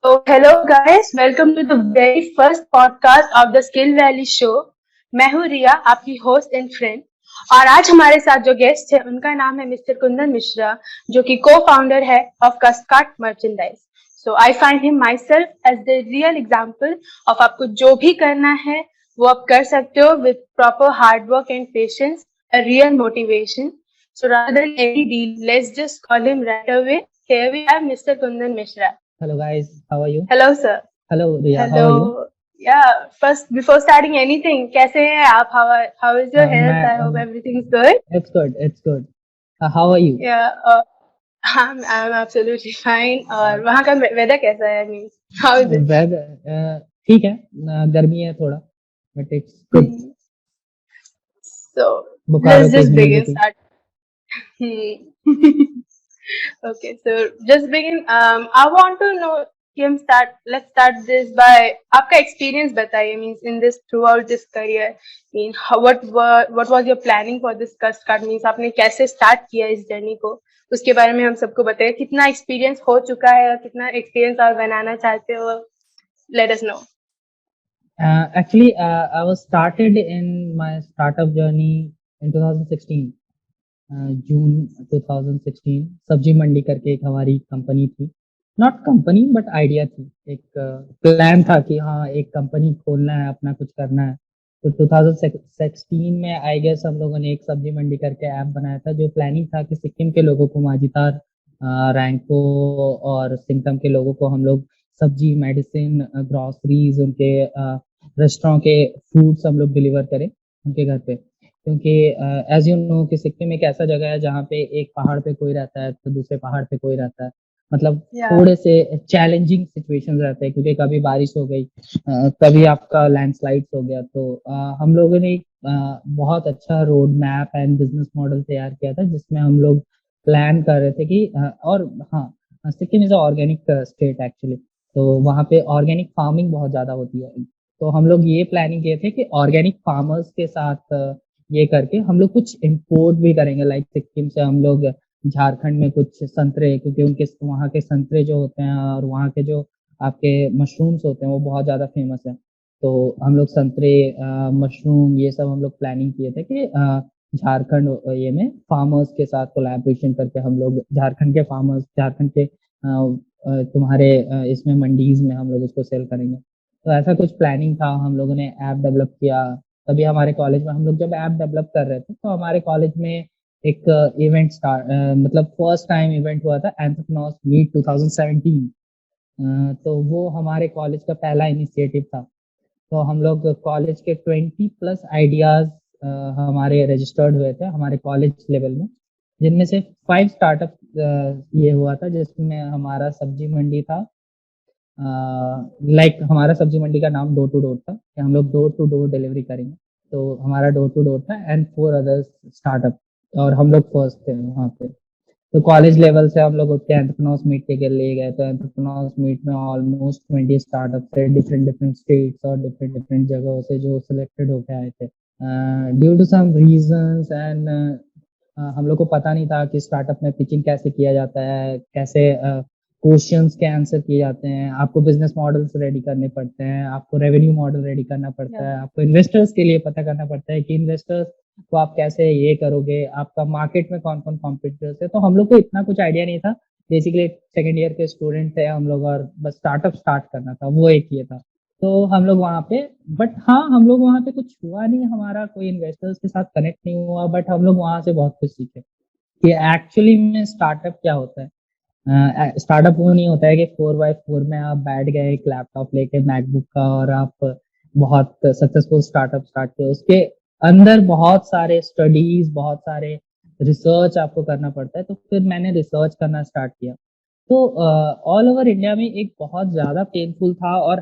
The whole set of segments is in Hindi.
Hello guys, welcome to the very first podcast of the Skill Valley Show. मैं हूँ रिया, आपकी होस्ट एंड फ्रेंड। और आज हमारे साथ जो गेस्ट है उनका नाम है मिस्टर कुंदन मिश्रा, जो कि को फाउंडर है ऑफ कास्काट merchandise. So I find him myself as the real example of आपको जो भी करना है वो आप कर सकते हो with proper hard work and patience, a real motivation. So rather than any deal, let's just call him right away. Here we have Mr. Kundan Mishra. Hello guys, how are you? Hello sir. Hello Riya, how are you? Hello. Yeah. First, before starting anything, कैसे हैं आप? How is your health? I hope मैं everything is good. it's good. How are you? Yeah. I'm absolutely fine. और वहाँ का weather कैसा है? I mean, how is it? Weather ठीक है, गर्मी है थोड़ा, बट इट्स गुड। So बुखारों let's की just begin. Humidity. Start. Okay, so just begin. I want to know. कि हम let's start this by आपका experience बताइए, means in this throughout this career, mean what was your planning for this cost cut, means आपने कैसे start किया इस journey को, उसके बारे में हम सबको बताइए। कितना experience हो चुका है और कितना experience और बनाना चाहते हो, let us know. Actually, I was started in my startup journey in 2016. जून 2016 सब्जी मंडी करके एक हमारी कंपनी थी, नॉट कंपनी बट आइडिया थी, एक प्लान था कि हाँ एक कंपनी खोलना है, अपना कुछ करना है। तो 2016 में आई गेस हम लोगों ने एक सब्जी मंडी करके ऐप बनाया था, जो प्लानिंग था कि सिक्किम के लोगों को, माझीतार, रैंको और सिंगटम के लोगों को हम लोग सब्जी, मेडिसिन, ग्रॉसरीज, उनके रेस्टोरेंट के फूड्स हम लोग डिलीवर करें उनके घर पे। क्योंकि एज यू नो कि सिक्किम एक ऐसा जगह है जहाँ पे एक पहाड़ पे कोई रहता है तो दूसरे पहाड़ पे कोई रहता है, मतलब थोड़े से चैलेंजिंग सिचुएशंस रहते हैं, क्योंकि कभी बारिश हो गई, कभी आपका लैंडस्लाइड्स हो गया। तो हम लोगों ने बहुत अच्छा road map and business model तैयार किया था, जिसमें हम लोग प्लान कर रहे थे कि और हाँ, Sikkim is organic state actually, तो वहाँ पे ऑर्गेनिक फार्मिंग बहुत ज्यादा होती है। तो हम लोग ये प्लानिंग किए थे कि ऑर्गेनिक फार्मर्स के साथ ये करके हम लोग कुछ इम्पोर्ट भी करेंगे, लाइक सिक्किम से हम लोग झारखंड में कुछ संतरे, क्योंकि उनके वहाँ के संतरे जो होते हैं और वहाँ के जो आपके मशरूम्स होते हैं वो बहुत ज़्यादा फेमस है। तो हम लोग संतरे, मशरूम, ये सब हम लोग प्लानिंग किए थे कि झारखंड ये में फार्मर्स के साथ कोलैबोरेशन करके हम लोग झारखंड के फार्मर्स, झारखंड के तुम्हारे इसमें मंडीज में हम लोग उसको सेल करेंगे। तो ऐसा कुछ प्लानिंग था, हम लोगों ने ऐप डेवलप किया। तभी हमारे कॉलेज में हम लोग जब ऐप डेवलप कर रहे थे तो हमारे कॉलेज में एक इवेंट स्टार्ट, मतलब फर्स्ट टाइम इवेंट हुआ था, एंटरप्रेन्योर्स मीट 2017। तो वो हमारे कॉलेज का पहला इनिशिएटिव था। तो हम लोग कॉलेज के 20 प्लस आइडियाज हमारे रजिस्टर्ड हुए थे हमारे कॉलेज लेवल में, जिनमें से 5 स्टार्टअप ये हुआ था, जिसमें हमारा सब्जी मंडी था। लाइक हमारा सब्जी मंडी का नाम डोर टू डोर था कि हम लोग डोर टू डोर डिलीवरी करेंगे। तो हमारा डोर टू डोर था एंड 4 अदर्स स्टार्टअप, और हम लोग फर्स्ट थे वहाँ पे। तो कॉलेज लेवल से हम लोग उठ के एंटरप्रेन्योर्स मीट के लिए गए। तो एंटरप्रेन्योर्स मीट में ऑलमोस्ट 20 स्टार्टअप थे, डिफरेंट डिफरेंट स्टेट्स और डिफरेंट डिफरेंट जगहों से, जो सिलेक्टेड होके आए थे। Due to some reasons and हम लोग को पता नहीं था कि स्टार्टअप में पिचिंग कैसे किया जाता है, कैसे क्वेश्चंस के आंसर किए जाते हैं, आपको बिजनेस मॉडल्स रेडी करने पड़ते हैं, आपको रेवेन्यू मॉडल रेडी करना पड़ता है, आपको इन्वेस्टर्स के लिए पता करना पड़ता है कि इन्वेस्टर्स को आप कैसे ये करोगे, आपका मार्केट में कौन कौन कॉम्पिटिटर्स है। तो हम लोग को इतना कुछ आइडिया नहीं था, बेसिकली सेकेंड ईयर के स्टूडेंट थे हम लोग, और बस स्टार्टअप स्टार्ट करना था, वो एक ये था। तो हम लोग वहाँ पे, बट हाँ हम लोग वहाँ पे कुछ हुआ नहीं, हमारा कोई इन्वेस्टर्स के साथ कनेक्ट नहीं हुआ, बट हम लोग वहाँ से बहुत कुछ सीखे कि एक्चुअली में स्टार्टअप क्या होता है। स्टार्टअप वो नहीं होता है कि 4x4 में आप बैठ गए एक लैपटॉप लेके, मैकबुक का, और आप बहुत सक्सेसफुल स्टार्टअप स्टार्ट किया। उसके अंदर बहुत सारे स्टडीज, बहुत सारे रिसर्च आपको करना पड़ता है। तो फिर मैंने रिसर्च करना स्टार्ट किया। तो ऑल ओवर इंडिया में एक बहुत ज्यादा पेनफुल था, और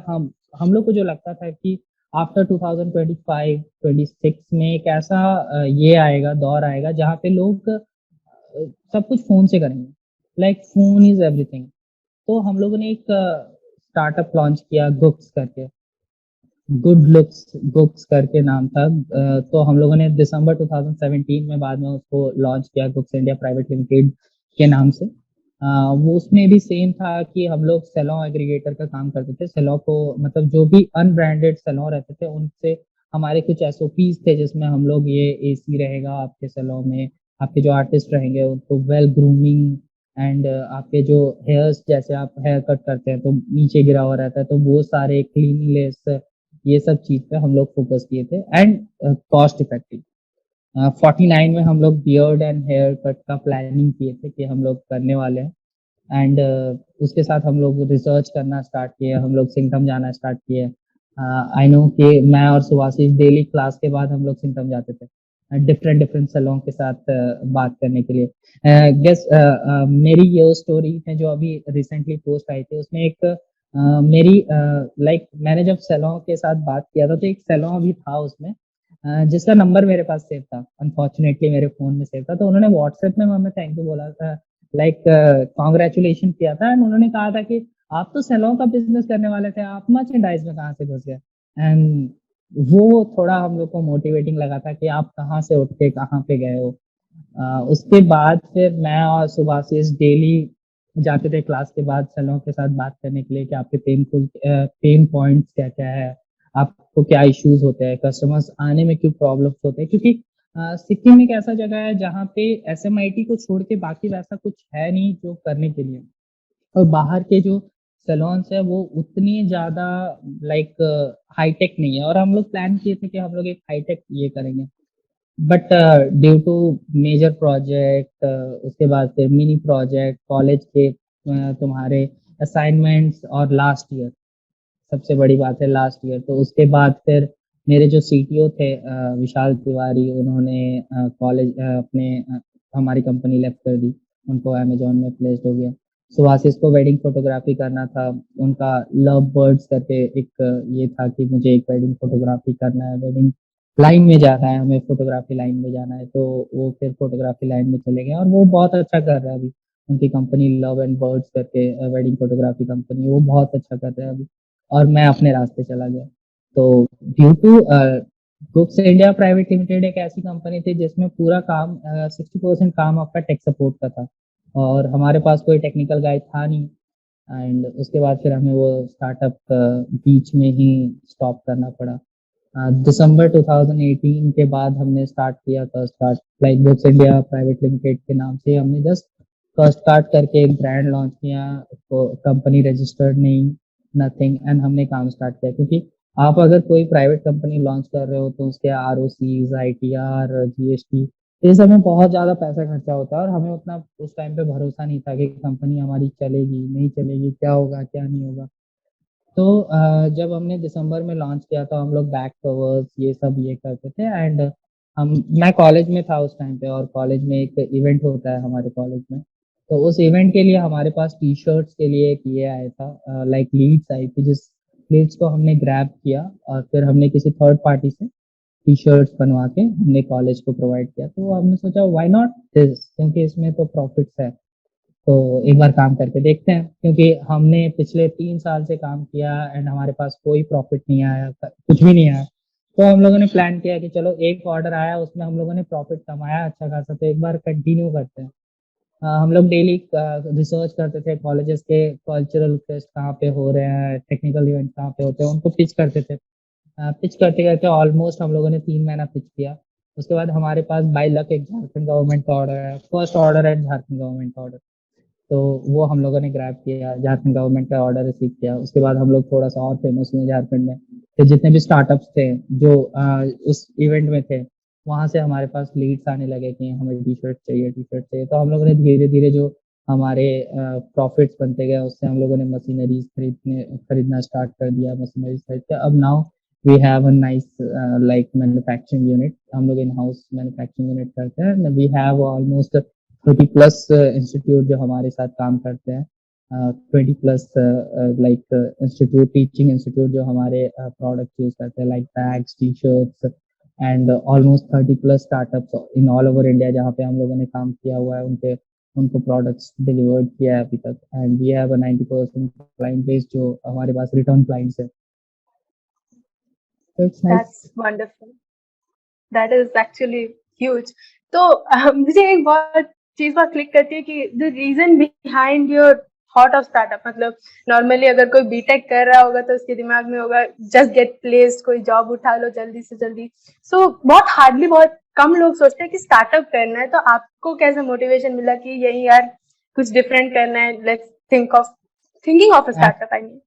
हम लोग को जो लगता था कि आफ्टर 2025 26 में एक ऐसा ये आएगा, दौर आएगा जहाँ पे लोग सब कुछ फोन से करेंगे, लाइक फोन इज एवरीथिंग। तो हम लोगों ने एक स्टार्टअप लॉन्च किया, गुक्स करके, गुड लुक्स गुक्स करके नाम था। तो हम लोगों ने दिसंबर 2017 में बाद में उसको लॉन्च किया, गुक्स इंडिया प्राइवेट लिमिटेड के नाम से। वो उसमें भी सेम था कि हम लोग सैलून एग्रीगेटर का काम करते थे। सैलून को मतलब जो भी अनब्रांडेड सैलून रहते थे उनसे हमारे कुछ एसओपीज थे, जिसमें हम लोग ये एसी रहेगा आपके सैलून में, आपके जो आर्टिस्ट रहेंगे उनको वेल ग्रूमिंग एंड आपके जो हेयर्स, जैसे आप हेयर कट करते हैं तो नीचे गिरा हुआ रहता है, तो वो सारे क्लीनलीनेस, ये सब चीज पे हम लोग फोकस किए थे एंड कॉस्ट इफेक्टिव। 49 में हम लोग बियर्ड एंड हेयर कट का प्लानिंग किए थे कि हम लोग करने वाले हैं एंड उसके साथ हम लोग रिसर्च करना स्टार्ट किए, हम लोग सिंघम जाना स्टार्ट किए। आई नो कि मैं और सुभाषिश डेली क्लास के बाद हम लोग सिंघम जाते थे डिफरेंट डिफरेंट सैलून के साथ बात करने के लिए। गेस मेरी ये स्टोरी है जो अभी रिसेंटली पोस्ट आई थी, उसमें एक मेरी लाइक मैंने जब सैलून के साथ बात किया था तो एक सैलून भी था उसमें जिसका नंबर मेरे पास सेव था, अनफॉर्चुनेटली मेरे फोन में सेव था, तो उन्होंने व्हाट्सएप में हमें थैंक यू बोला था, लाइक कॉन्ग्रेचुलेशन किया था एंड उन्होंने कहा था कि आप तो सैलून का बिजनेस करने वाले थे, आप मर्चेंडाइज में कहाँ से घुस गए। एंड वो थोड़ा हम लोग को मोटिवेटिंग लगा था कि आप कहाँ से उठ के कहाँ पे गए हो। उसके बाद फिर मैं और सुभाषिश डेली जाते थे क्लास के बाद सैलून के साथ बात करने के लिए कि आपके पेन पॉइंट्स क्या क्या है, आपको क्या इश्यूज होते हैं, कस्टमर्स आने में क्यों प्रॉब्लम्स होते हैं, क्योंकि सिक्किम एक ऐसा जगह है जहाँ पे एसएमआईटी को छोड़ के बाकी वैसा कुछ है नहीं जो करने के लिए। और बाहर के जो सैलून्स है वो उतनी ज्यादा लाइक हाईटेक नहीं है, और हम लोग प्लान किए थे कि हम लोग एक हाईटेक ये करेंगे, but due to major project, उसके बाद फिर मिनी प्रोजेक्ट, कॉलेज के तुम्हारे असाइनमेंट्स और लास्ट ईयर, सबसे बड़ी बात है लास्ट ईयर, तो उसके बाद फिर मेरे जो सीटीओ थे विशाल तिवारी, उन्होंने कॉलेज अपने हमारी कंपनी लेफ्ट कर दी, उनको अमेजोन में प्लेस्ड हो गया। सुभाषिस को वेडिंग फोटोग्राफी करना था, उनका लव बर्ड्स करके एक ये था कि मुझे एक वेडिंग फोटोग्राफी करना है, वेडिंग लाइन में जाना है, हमें फोटोग्राफी लाइन में जाना है, तो वो फिर फोटोग्राफी लाइन में चले गए और वो बहुत अच्छा कर रहा है अभी। उनकी कंपनी लव एंड बर्ड्स करके वेडिंग फोटोग्राफी कंपनी, वो बहुत अच्छा कर रहे हैं अभी, और मैं अपने रास्ते चला गया। तो due to goods India private limited एक ऐसी कंपनी थी जिसमें पूरा काम 60% काम आपका टेक सपोर्ट का था, और हमारे पास कोई टेक्निकल गाइड था नहीं। एंड उसके बाद फिर हमें वो स्टार्टअप बीच में ही स्टॉप करना पड़ा। दिसंबर 2018 के बाद हमने स्टार्ट किया कस्ट cart, like goods India private limited के नाम से हमने जस्ट कस्ट कार्ट करके एक ब्रांड लॉन्च किया, तो कंपनी रजिस्टर्ड नहीं, नथिंग, एंड हमने काम स्टार्ट किया, क्योंकि आप अगर कोई प्राइवेट कंपनी लॉन्च कर रहे हो तो उसके आरओसीज, आईटीआर, जीएसटी, ये सब में बहुत ज्यादा पैसा खर्चा होता है, और हमें उतना उस टाइम पे भरोसा नहीं था कि कंपनी हमारी चलेगी नहीं चलेगी, क्या होगा क्या नहीं होगा। तो जब हमने दिसंबर में लॉन्च किया था, हम लोग बैक कवर्स ये सब ये करते थे एंड हम मैं कॉलेज में था उस टाइम पे, और कॉलेज में एक इवेंट होता है हमारे कॉलेज में, तो उस इवेंट के लिए हमारे पास टी शर्ट्स के लिए एक ये आया था, लाइक लीड्स आई थी, जिस लीड्स को हमने ग्रैब किया और फिर हमने किसी थर्ड पार्टी से टी शर्ट्स बनवा के हमने कॉलेज को प्रोवाइड किया, तो हमने सोचा व्हाई नॉट दिस, क्योंकि इसमें तो प्रॉफिट्स है, तो एक बार काम करके देखते हैं, क्योंकि हमने पिछले 3 साल से काम किया एंड हमारे पास कोई प्रॉफिट नहीं आया, कुछ भी नहीं आया। तो हम लोगों ने प्लान किया कि चलो एक ऑर्डर आया उसमें हम लोगों ने प्रॉफिट कमाया अच्छा खासा, तो एक बार कंटिन्यू करते हैं। हम लोग डेली रिसर्च करते थे कॉलेजेस के कल्चरल फेस्ट कहाँ पे हो रहे हैं, टेक्निकल इवेंट कहाँ पे होते हैं, उनको पिच करते थे। पिच करते करते ऑलमोस्ट हम लोगों ने 3 महीना पिच किया। उसके बाद हमारे पास बाई लक एक झारखंड गवर्नमेंट का ऑर्डर है, फर्स्ट ऑर्डर है झारखंड गवर्नमेंट का ऑर्डर, तो वो हम लोगों ने ग्रैब किया, झारखंड गवर्नमेंट का ऑर्डर रिसीव किया। उसके बाद हम लोग थोड़ा सा और फेमस हुए झारखंड में, फिर जितने भी स्टार्टअप्स थे जो उस इवेंट में थे, वहां से हमारे पास लीड्स आने लगे कि हमें टी शर्ट चाहिए टी शर्ट चाहिए, तो हम लोगों ने धीरे धीरे जो हमारे प्रॉफिट्स बनते गए उससे हम लोगों ने मशीनरीज खरीदना स्टार्ट कर दिया, मशीनरीज खरीद के अब now we have a nice like manufacturing unit, हम लोग इन हाउस मैन्युफैक्चरिंग यूनिट करते हैं, वी हैव ऑलमोस्ट 30+ इंस्टीट्यूट जो हमारे साथ काम करते हैं, 20+ लाइक इंस्टीट्यूट, टीचिंग इंस्टीट्यूट जो हमारे प्रोडक्ट यूज करते हैं, like bags, T shirts, and almost 30+ startups in all over India जहाँ पे हम लोगों ने काम किया हुआ है, उनके उनको प्रोडक्ट्स डिलीवर्ड किया है अभी तक, and we have a 90% client base जो हमारे पास रिटर्न क्लाइंट्स है, तो it's nice. That's wonderful. That is actually huge. तो मुझे एक बहुत चीज बहुत क्लिक करती है कि the reason behind your thought of startup, मतलब नॉर्मली अगर कोई बीटेक कर रहा होगा तो उसके दिमाग में होगा जस्ट गेट प्लेस्ड, कोई जॉब उठा लो जल्दी से जल्दी। सो बहुत हार्डली, बहुत कम लोग सोचते हैं कि स्टार्टअप करना है। तो आपको कैसा मोटिवेशन मिला कि यही यार कुछ डिफरेंट करना है, let's thinking of a startup, I mean.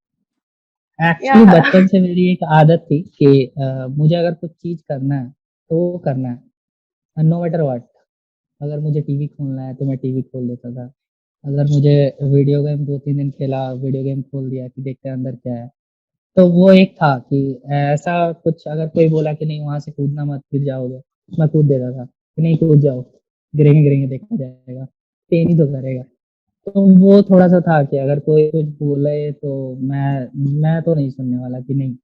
या एक्चुअली बचपन से मेरी एक आदत थी कि मुझे अगर कुछ चीज करना है तो वो करना है, नो मैटर व्हाट। अगर मुझे टीवी खोलना है तो मैं टीवी खोल देता था। अगर मुझे वीडियो गेम 2-3 दिन खेला, वीडियो गेम खोल दिया कि देखते हैं अंदर क्या है। तो वो एक था कि ऐसा कुछ अगर कोई बोला कि नहीं वहां से कूदना मत, गिर जाओगे, मैं कूद देता था कि नहीं कूद जाओ, गिरेंगे गिरेंगे देखा जाएगा, पेन ही तो करेगा। तो वो थोड़ा सा था कि अगर कोई कुछ बोले तो मैं तो नहीं सुनने वाला कि नहीं।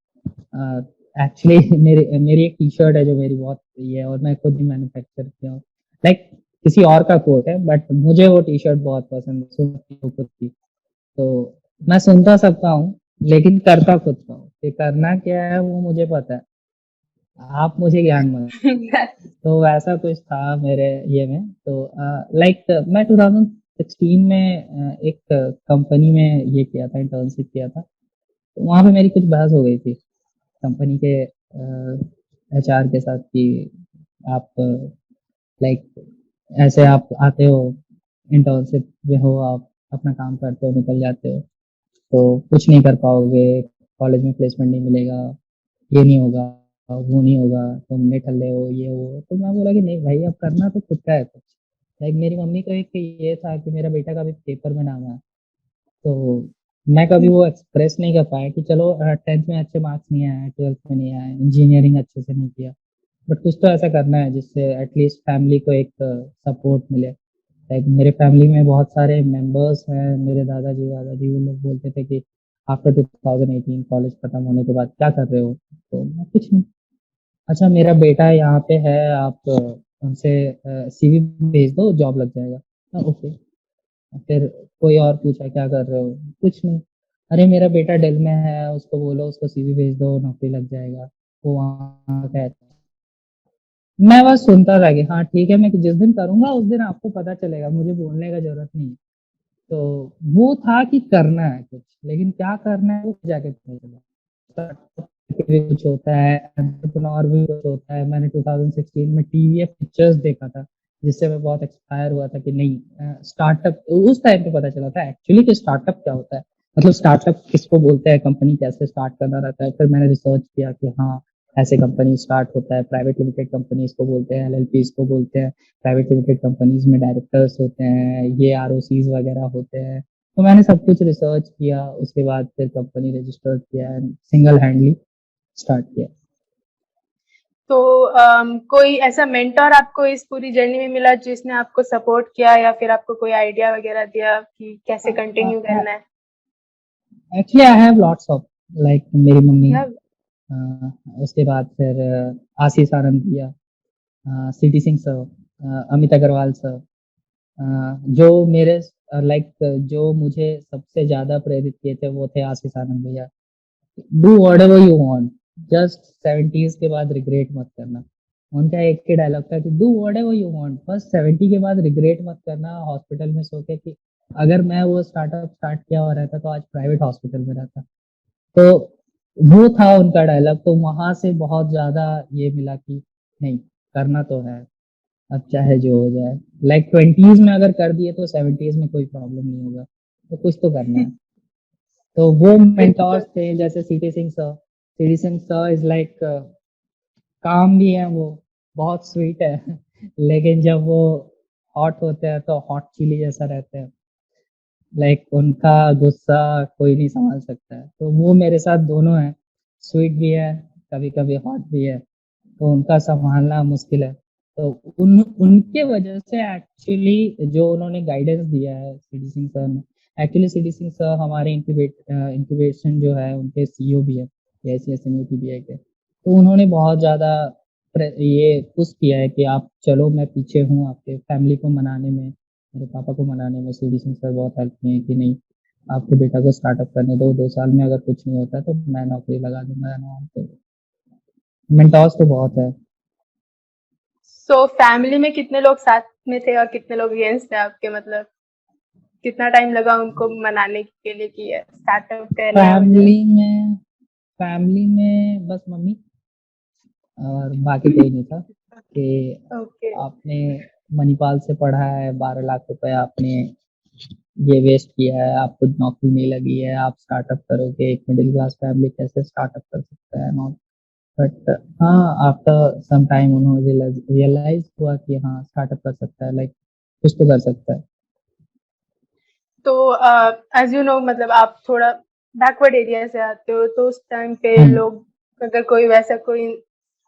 एक्चुअली मेरी मेरी एक टी शर्ट है जो मेरी बहुत प्रिय है और मैं खुद ही मैन्युफैक्चर किया हूँ। लाइक किसी और का कोट है बट मुझे वो टी शर्ट बहुत पसंद है, सुनती हूँ खुद की। तो मैं सुनता सबका हूँ लेकिन करता खुद का हूँ कि करना क्या है वो मुझे पता है, आप मुझे ज्ञान मत। तो वैसा कुछ था मेरे ये में। तो लाइक मैं 2016 में एक कंपनी में ये किया था, इंटर्नशिप किया था। तो वहाँ पे मेरी कुछ बहस हो गई थी कंपनी के एचआर के साथ कि आप लाइक ऐसे आप आते हो, इंटर्नशिप में हो, आप अपना काम करते हो निकल जाते हो तो कुछ नहीं कर पाओगे, कॉलेज में प्लेसमेंट नहीं मिलेगा, ये नहीं होगा, वो नहीं होगा, तुम निठल्ले हो, ये हो। तो मैं बोला कि नहीं भाई अब करना तो खुद का है कुछ। लाइक मेरी मम्मी को एक ये था कि मेरा बेटा का भी पेपर में नाम है। तो मैं कभी वो एक्सप्रेस नहीं कर पाया कि चलो 10th में अच्छे मार्क्स नहीं आए, 12th में नहीं आए, इंजीनियरिंग अच्छे से नहीं किया, बट कुछ तो ऐसा करना है जिससे एटलीस्ट फैमिली को एक सपोर्ट मिले। लाइक मेरे फैमिली में बहुत सारे मेंबर्स हैं, मेरे दादाजी दादाजी वो लोग बोलते थे कि आफ्टर 2018 कॉलेज खत्म होने के बाद क्या कर रहे हो, तो मैं कुछ नहीं। अच्छा मेरा बेटा यहाँ पे है, आप उनसे सीवी भेज दो, जॉब लग जाएगा। हाँ, ओके। फिर कोई और पूछा क्या कर रहे हो, कुछ नहीं। अरे मेरा बेटा डेल में है, उसको बोलो उसको सीवी भेज दो, नौकरी लग जाएगा, वो वहाँ का है। मैं बस सुनता था कि हाँ ठीक है, मैं जिस दिन करूंगा उस दिन आपको पता चलेगा, मुझे बोलने का जरूरत नहीं है। तो वो था कि करना है कुछ, लेकिन क्या करना है वो जाके पता चला। भी कुछ होता है, एंटरप्रेन्योर भी कुछ होता है। मैंने 2016 में टीवीएफ पिक्चर्स देखा था जिससे मैं बहुत एक्सपायर हुआ था कि नहीं स्टार्टअप। उस टाइम पे पता चला था एक्चुअली कि स्टार्टअप क्या होता है, मतलब स्टार्टअप किसको बोलते हैं, कंपनी कैसे स्टार्ट करना रहता है। फिर मैंने रिसर्च किया कि हाँ ऐसे कंपनी स्टार्ट होता है, प्राइवेट लिमिटेड कंपनी इसको बोलते हैं, एलएलपी इसको बोलते हैं। प्राइवेट लिमिटेड कंपनीज में डायरेक्टर्स होते हैं, ये आरओसीज वगैरह होते हैं। तो मैंने सब कुछ रिसर्च किया, उसके बाद फिर कंपनी रजिस्टर्ड किया एंड सिंगल हैंडली स्टार्ट किया। तो कोई ऐसा मेंटर आपको इस पूरी जर्नी में मिला जिसने आपको सपोर्ट किया, या फिर आपको कोई आइडिया वगैरह दिया कि कैसे कंटिन्यू करना है? Actually I have lots of, like मेरी मम्मी, या उसके बाद फिर आशीष आनंद भैया, सिटी सिंह सर, अमित अग्रवाल सर, जो मेरे लाइक जो मुझे सबसे ज्यादा प्रेरित किए थे वो थे आशीष आनंद भैया। Do what ever you want, just 70s के बाद रिग्रेट मत करना। उनका एक ही डायलॉग था कि do what ever you want, बस 70 के बाद रिग्रेट मत करना। हॉस्पिटल में सो के कि अगर मैं वो स्टार्टअप स्टार्ट किया हुआ रहता तो आज प्राइवेट हॉस्पिटल में रहता। तो वो था उनका डायलॉग। तो वहां से बहुत ज्यादा ये मिला कि नहीं करना तो है, अब चाहे जो हो जाए। लाइक 20s में अगर कर दिए तो 70s में कोई प्रॉब्लम नहीं होगा, तो कुछ तो करना है। तो वो मेंटोर्स बिल्कुल। थे जैसे सीटी सिंह सर। सीटी सिंह सर इज लाइक काम भी है वो, बहुत स्वीट है लेकिन जब वो हॉट होते हैं तो हॉट चिली जैसा रहते हैं। लाइक उनका गुस्सा कोई नहीं संभाल सकता है। तो वो मेरे साथ दोनों है, स्वीट भी है, कभी कभी हॉट भी है, तो उनका संभालना मुश्किल है। तो उनके वजह से एक्चुअली जो उन्होंने गाइडेंस दिया है सीडी सिंह सर ने। एक्चुअली सीडी सिंह सर हमारे इंक्यूबेशन जो है उनके सीईओ भी है, AICSME के। तो उन्होंने बहुत ज़्यादा ये पुश किया है कि आप चलो, मैं पीछे हूँ आपके फैमिली को मनाने में, मेरे पापा को मनाने में सीडी सिंह सर बहुत हेल्प किए हैं कि नहीं आपके बेटा को स्टार्टअप करने दो, 2 साल में अगर कुछ नहीं होता तो मैं नौकरी लगा दूंगा ना। तो मेंटोर्स तो बहुत है। सो फैमिली में कितने लोग साथ में थे और कितने लोग अगेंस्ट थे आपके, मतलब कितना टाइम लगा उनको मनाने के लिए कि स्टार्टअप करना है मुझे? फैमिली में फैमिली में बस मम्मी और बाकी कोई नहीं था कि ओके। आपने मणिपाल से पढ़ा है, 12 लाख रुपए आपने ये वेस्ट किया है, आपको नौकरी नहीं लगी है, आप स्टार्टअप करोगे, एक मिडिल क्लास फैमिली कैसे स्टार्टअप कर सकता है नॉट। बट हाँ, आफ्टर सम टाइम उन्होंने रियलाइज हुआ कि हाँ स्टार्टअप कर सकता है, लाइक कुछ तो कर सकता है। तो एज यू नो, मतलब आप थोड़ा बैकवर्ड एरिया से आते हो, तो उस टाइम पे हम्म लोग, अगर कोई वैसा कोई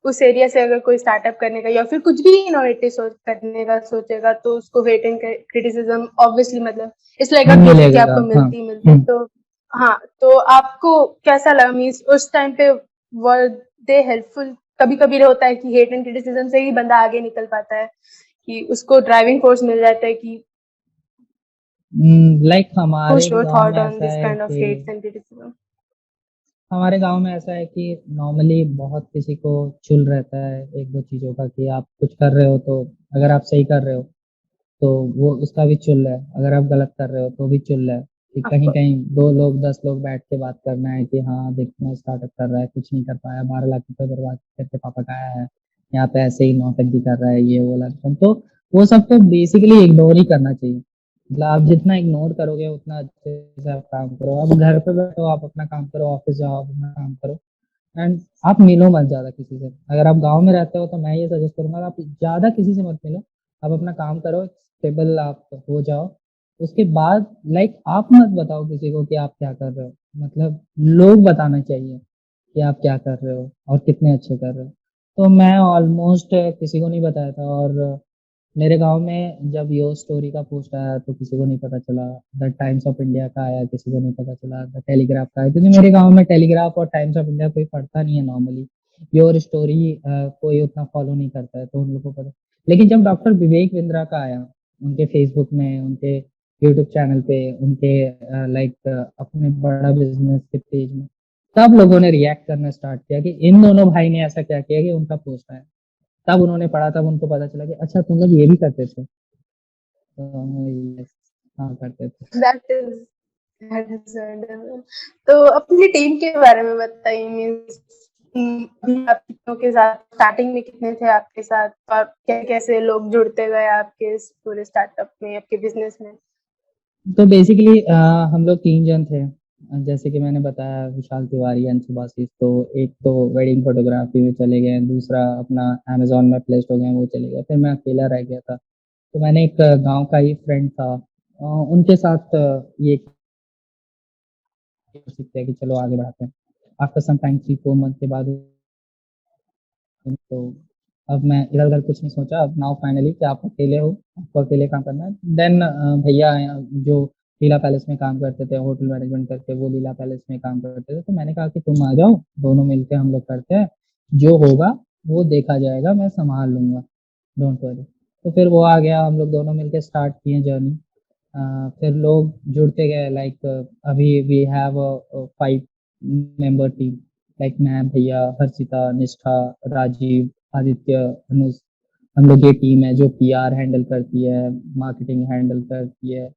उस एरिया से अगर कोई स्टार्टअप करने का या फिर कुछ भी इनोवेटिव सोच करने का सोचेगा, तो उसको वेट एंड क्रिटिसिज्म ऑब्वियसली, मतलब इट्स लाइक अ गिफ्ट कि मिलेगा। आपको हाँ। मिलती ही मिलती है। तो हाँ, तो आपको कैसा लगा? मीन्स उस टाइम पे वर दे हेल्पफुल? कभी कभी होता है कि हेट एंड क्रिटिसिज्म से ही बंदा आगे निकल पाता है, कि उसको ड्राइविंग फोर्स मिल जाता है कि लाइक पुश हमारे योर गांव में थॉट ऑन ऐसा दिस है काइंड ऑफ कि हेट्स एंड क्रिटिसिज्म। हमारे गांव में ऐसा है कि नॉर्मली बहुत किसी को चुल रहता है एक दो चीजों का, कि आप कुछ कर रहे हो तो अगर आप सही कर रहे हो तो वो उसका भी चुल है, अगर आप गलत कर रहे हो तो भी चुल है। कि ऑफ कहीं कोर्स। कहीं 2 लोग 10 लोग बैठ के बात करना है कि हाँ देखना स्टार्टअप कर रहा है, कुछ नहीं कर पाया, 12 लाख रुपए बर्बाद करके पापा का आया है, यहाँ पे ऐसे ही नौटंकी कर रहा है, ये वो लक्षण। तो वो सब तो बेसिकली इग्नोर ही करना चाहिए। मतलब आप जितना इग्नोर करोगे उतना अच्छे से आप काम करो। आप घर पे बैठो, आप अपना काम करो, ऑफिस जाओ आप अपना काम करो, एंड आप मिलो मत ज्यादा किसी से। अगर आप गांव में रहते हो तो मैं ये सजेस्ट करूंगा, आप ज्यादा किसी से मत मिलो, आप अपना काम करो, स्टेबल आप हो जाओ। उसके बाद लाइक आप मत बताओ किसी को कि आप क्या कर रहे हो, मतलब लोग बताना चाहिए कि आप क्या कर रहे हो और कितने अच्छे कर रहे हो। तो मैं ऑलमोस्ट किसी को नहीं बताया था, और मेरे गांव में जब यो स्टोरी का पोस्ट आया तो किसी को नहीं पता चला। द टाइम्स ऑफ इंडिया का आया, किसी को नहीं पता चला। द टेलीग्राफ का आया, क्योंकि मेरे गांव में टेलीग्राफ और टाइम्स ऑफ इंडिया कोई पढ़ता नहीं है नॉर्मली। योर स्टोरी कोई उतना फॉलो नहीं करता है, तो उन लोगों को पता। लेकिन जब डॉक्टर विवेक बिंद्रा का आया, उनके फेसबुक में, उनके यूट्यूब चैनल पे, उनके लाइक अपने बड़ा बिजनेस के पेज में, तब लोगों ने रिएक्ट करना स्टार्ट किया कि इन दोनों भाई ने ऐसा क्या किया कि उनका पोस्ट आया। तब उन्होंने पढ़ा, तब उनको पता चला कि अच्छा तुम लोग ये भी करते थे। तो yes, हाँ करते थे। That is that is wonderful. तो अपनी टीम के बारे में बताइए। मींस अभी आप कितनों के साथ, स्टार्टिंग में कितने थे आपके साथ, और कैसे लोग जुड़ते गए आपके इस पूरे स्टार्टअप में, आपके बिजनेस में? तो बेसिकली हम लोग 3 जन थे। जैसे कि मैंने बताया, विशाल तिवारी, अंशु बासित। तो एक तो वेडिंग फोटोग्राफी में चले गए, दूसरा अपना अमेजोन में प्लेस्ड हो गए, वो चले गए, फिर मैं अकेला रह गया था। तो मैंने एक गांव का ही फ्रेंड था, उनके साथ ये कर सकते हैं कि चलो आगे बढ़ाते हैं। आफ्टर सम टाइम 3-4 मंथ के बाद, तो अब मैं इधर उधर कुछ नहीं सोचा। अब नाउ फाइनली कि आप अकेले हो, आपको अकेले काम करना है। देन भैया जो लीला पैलेस में काम करते थे, होटल मैनेजमेंट करके, वो लीला पैलेस में काम करते थे, तो मैंने कहा कि तुम आ जाओ, दोनों मिलके हम लोग करते हैं, जो होगा वो देखा जाएगा, मैं संभाल लूंगा, डोंट वरी। तो फिर वो आ गया, हम लोग दोनों मिलके स्टार्ट किए जर्नी। फिर लोग जुड़ते गए, लाइक अभी we have 5 member team. Like मैं, भैया, हर्षिता, निष्ठा, राजीव, आदित्य, अनुज। हम लोग ये टीम है जो पीआर हैंडल करती है, मार्केटिंग हैंडल करती है।